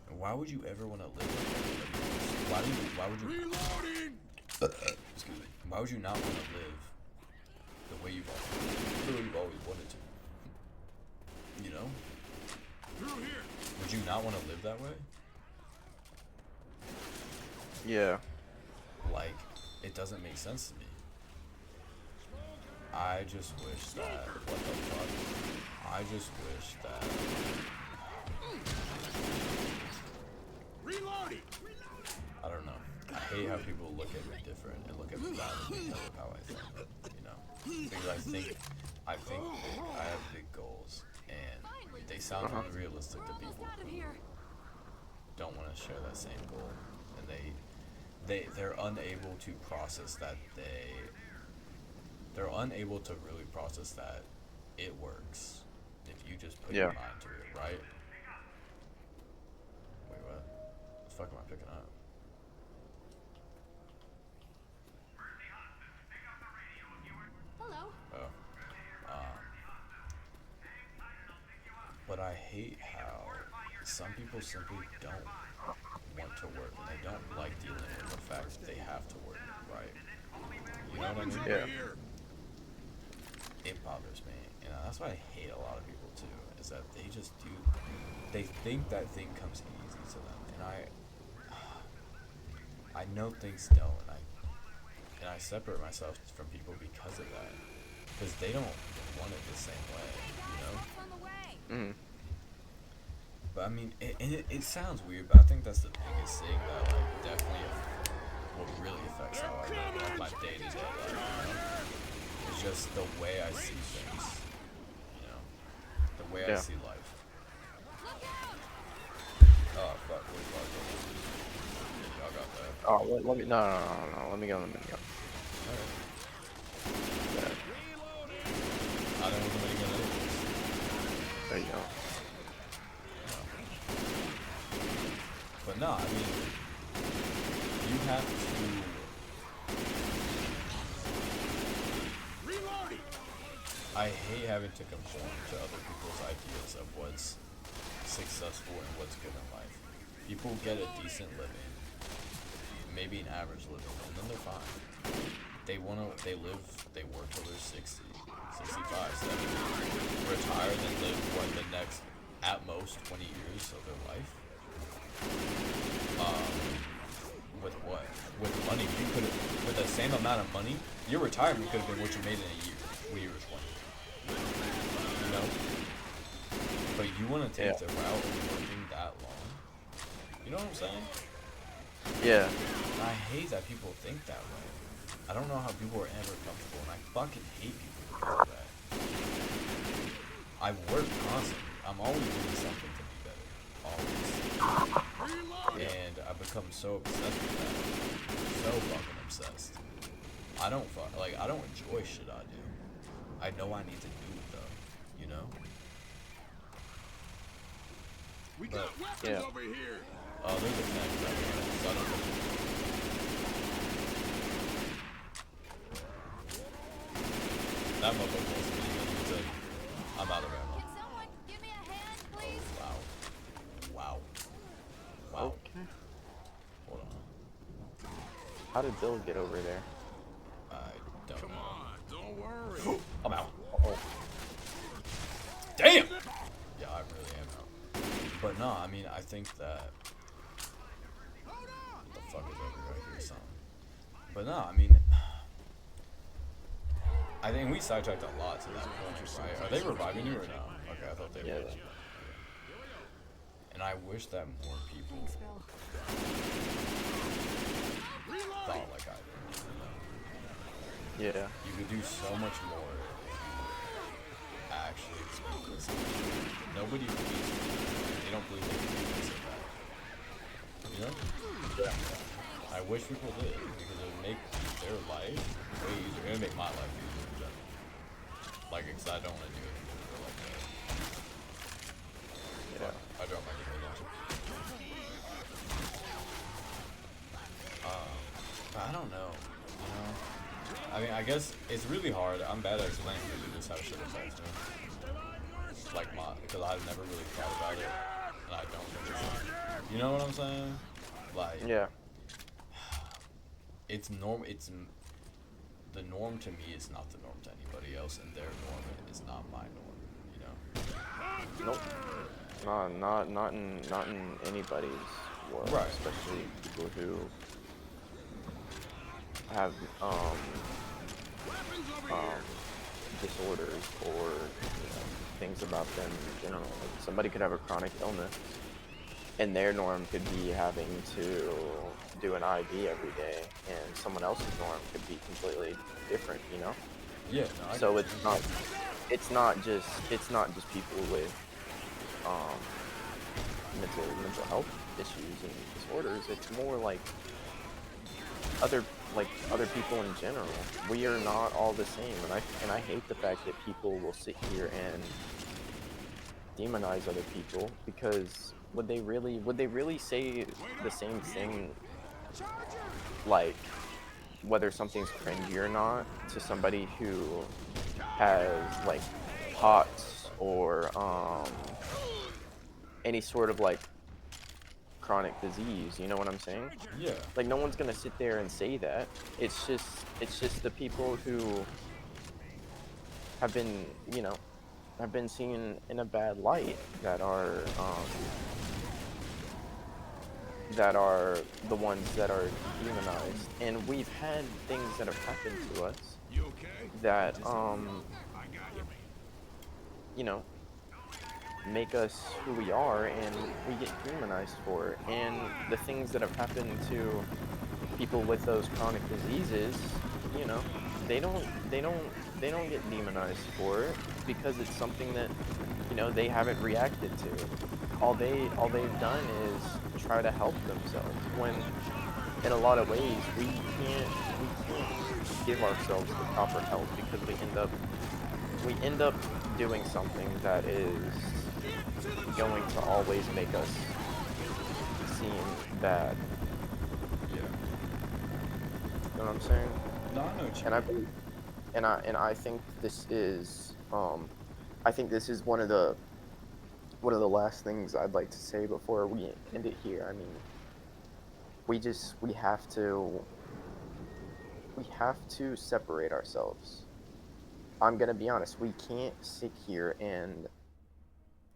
And why would you ever want to live like everybody else? Why would you Reloading. excuse me. Why would you not want to live the way you've always wanted to? You know? Through here. Would you not want to live that way? Yeah. Like, it doesn't make sense to me. I just wish that, what the fuck? I just wish that, Reloading. I don't know. I hate how people look at me different and look at me badly because of how I think, you know? Because I think I have big goals, and they sound unrealistic to people who don't want to share that same goal, and they're unable to process that they're unable to really process that it works if you just put your mind to it, right? Wait, what? What the fuck am I picking up? Hello. Oh. hate how some people simply don't want to work and they don't like dealing with the fact that they have to work, right? You know what I mean? Yeah. It bothers me, and that's why I hate a lot of people too. Is that they just do, they think that thing comes easy to them, and I know things don't, and I separate myself from people because of that, because they don't want it the same way, you know. Mm. But I mean, it sounds weird, but I think that's the biggest thing that like definitely what really affects how I live like my day-to-day life. You know? It's just the way I see things. You know, the way I Yeah. see life. Oh fuck! Where's Marco? Y'all got that. Oh, let me. No. Let me go. Alright. Yeah, I don't know how many good anyways. there you go. But no, I mean, you have to. I hate having to conform to other people's ideas of what's successful and what's good in life. People get a decent living, maybe an average living, and then they're fine. They work till they're 60, 65, 70, retire, then live the next, at most, 20 years of their life. With what? With money, you could have, with the same amount of money, your retirement could have been what you made in a year when you were 20. You know? But you want to take the route of working that long? You know what I'm saying? Yeah. I hate that people think that way. I don't know how people are ever comfortable, and I fucking hate people who do that. I work constantly. I'm always doing something to be better. Always. And I've become so obsessed with that. So fucking obsessed. I don't enjoy shit I do. I know I need to do it though, you know? We got weapons yeah. over here. Oh, there's a tank right here, so I don't know. That motherfucker wants me to tell you. I'm out of ammo. Can someone give me a hand, please? Wow. Okay. Hold on. How did Bill get over there? I don't Come know. on, don't worry. I'm out. Oh. Damn! Yeah, I really am out. But no, I mean, I think that... What the fuck is over here? I hear something. But no, I mean... I think we sidetracked a lot to that point, right? Are they reviving you or no? Okay, I thought they Yeah. were. And I wish that more people Thanks, Bill. thought like I did, you know? Yeah. You could do so much more if you actually experience it. Nobody believes it. They don't believe they can do this or that. You know? Yeah. I wish people did, because it would make their life way easier. It would make my life easier in general. Like, because I don't want to do it for like that. Yeah. I dropped my controller. But I don't know, you know? I mean, I guess it's really hard. I'm bad at explaining to you just how shit affects me. Like, because I've never really thought about it, and I don't think it's, you know what I'm saying? Like, Yeah. it's the norm to me is not the norm to anybody else, and their norm is not my norm, you know? Nope. Not in anybody's world, Right. especially people who have disorders or things about them in general. Like somebody could have a chronic illness, and their norm could be having to do an IV every day, and someone else's norm could be completely different. You know. Yeah, no, So it's not just people with mental health issues and disorders. It's more like other people in general. We are not all the same, and I hate the fact that people will sit here and demonize other people, because would they really say the same thing, like whether something's cringy or not, to somebody who has like POTS or any sort of like chronic disease. You know what I'm saying? Yeah. Like no one's gonna sit there and say that. It's just the people who have been, you know, have been seen in a bad light that are the ones that are demonized. And we've had things that have happened to us You okay? that I got you. you know, make us who we are, and we get demonized for it. And the things that have happened to people with those chronic diseases, you know, they don't get demonized for it because it's something that, you know, they haven't reacted to. All they've done is try to help themselves, when in a lot of ways we can't give ourselves the proper help because we end up doing something that is going to always make us seem bad. Yeah. You know what I'm saying? No, I know what you And I mean. believe, and I think this is I think this is one of the last things I'd like to say before we end it here. I mean, we have to separate ourselves. I'm gonna be honest, we can't sit here and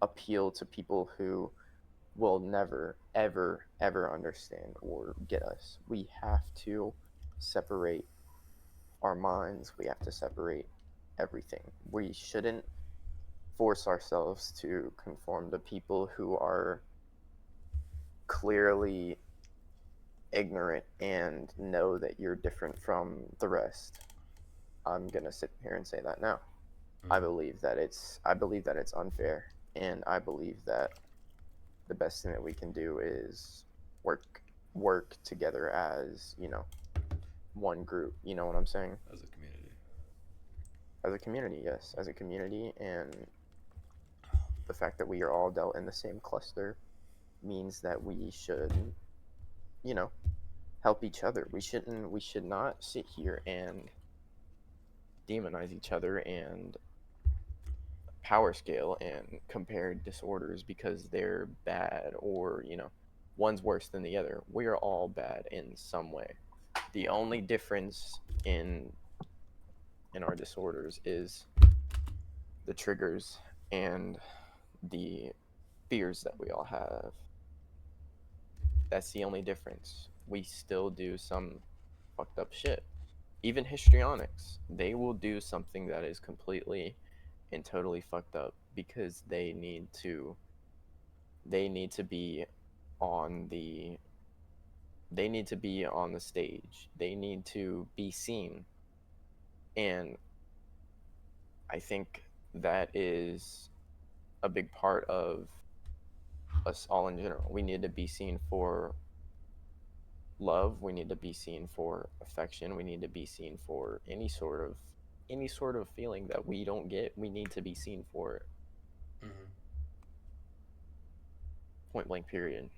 appeal to people who will never, ever, ever understand or get us. We have to separate our minds. We have to separate everything. We shouldn't force ourselves to conform to people who are clearly ignorant and know that you're different from the rest. I'm gonna sit here and say that now. I believe that it's unfair, and I believe that the best thing that we can do is work together as, you know, one group. You know what I'm saying? As a community. As a community, yes, as a community, and the fact that we are all dealt in the same cluster means that we should, you know, help each other. We should not sit here and demonize each other and power scale and compare disorders because they're bad, or, you know, one's worse than the other. We are all bad in some way. The only difference in our disorders is the triggers and the fears that we all have. That's the only difference. We still do some fucked up shit. Even histrionics, they will do something that is completely and totally fucked up because they need to be on the they need to be on the stage. They need to be seen. And I think that is a big part of us all in general. We need to be seen for love, we need to be seen for affection, we need to be seen for any sort of feeling that we don't get. We need to be seen for it. Mm-hmm. Point blank period.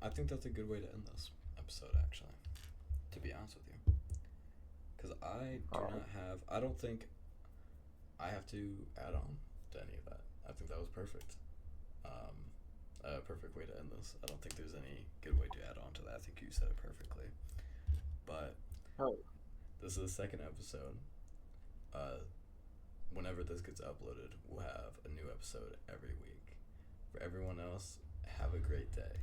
I think that's a good way to end this episode, actually, to be honest with you. Because I don't think I have to add on to any of that. I think that was perfect. A perfect way to end this. I don't think there's any good way to add on to that. I think you said it perfectly. But Oh, this is the second episode. Whenever this gets uploaded, we'll have a new episode every week. For everyone else, have a great day.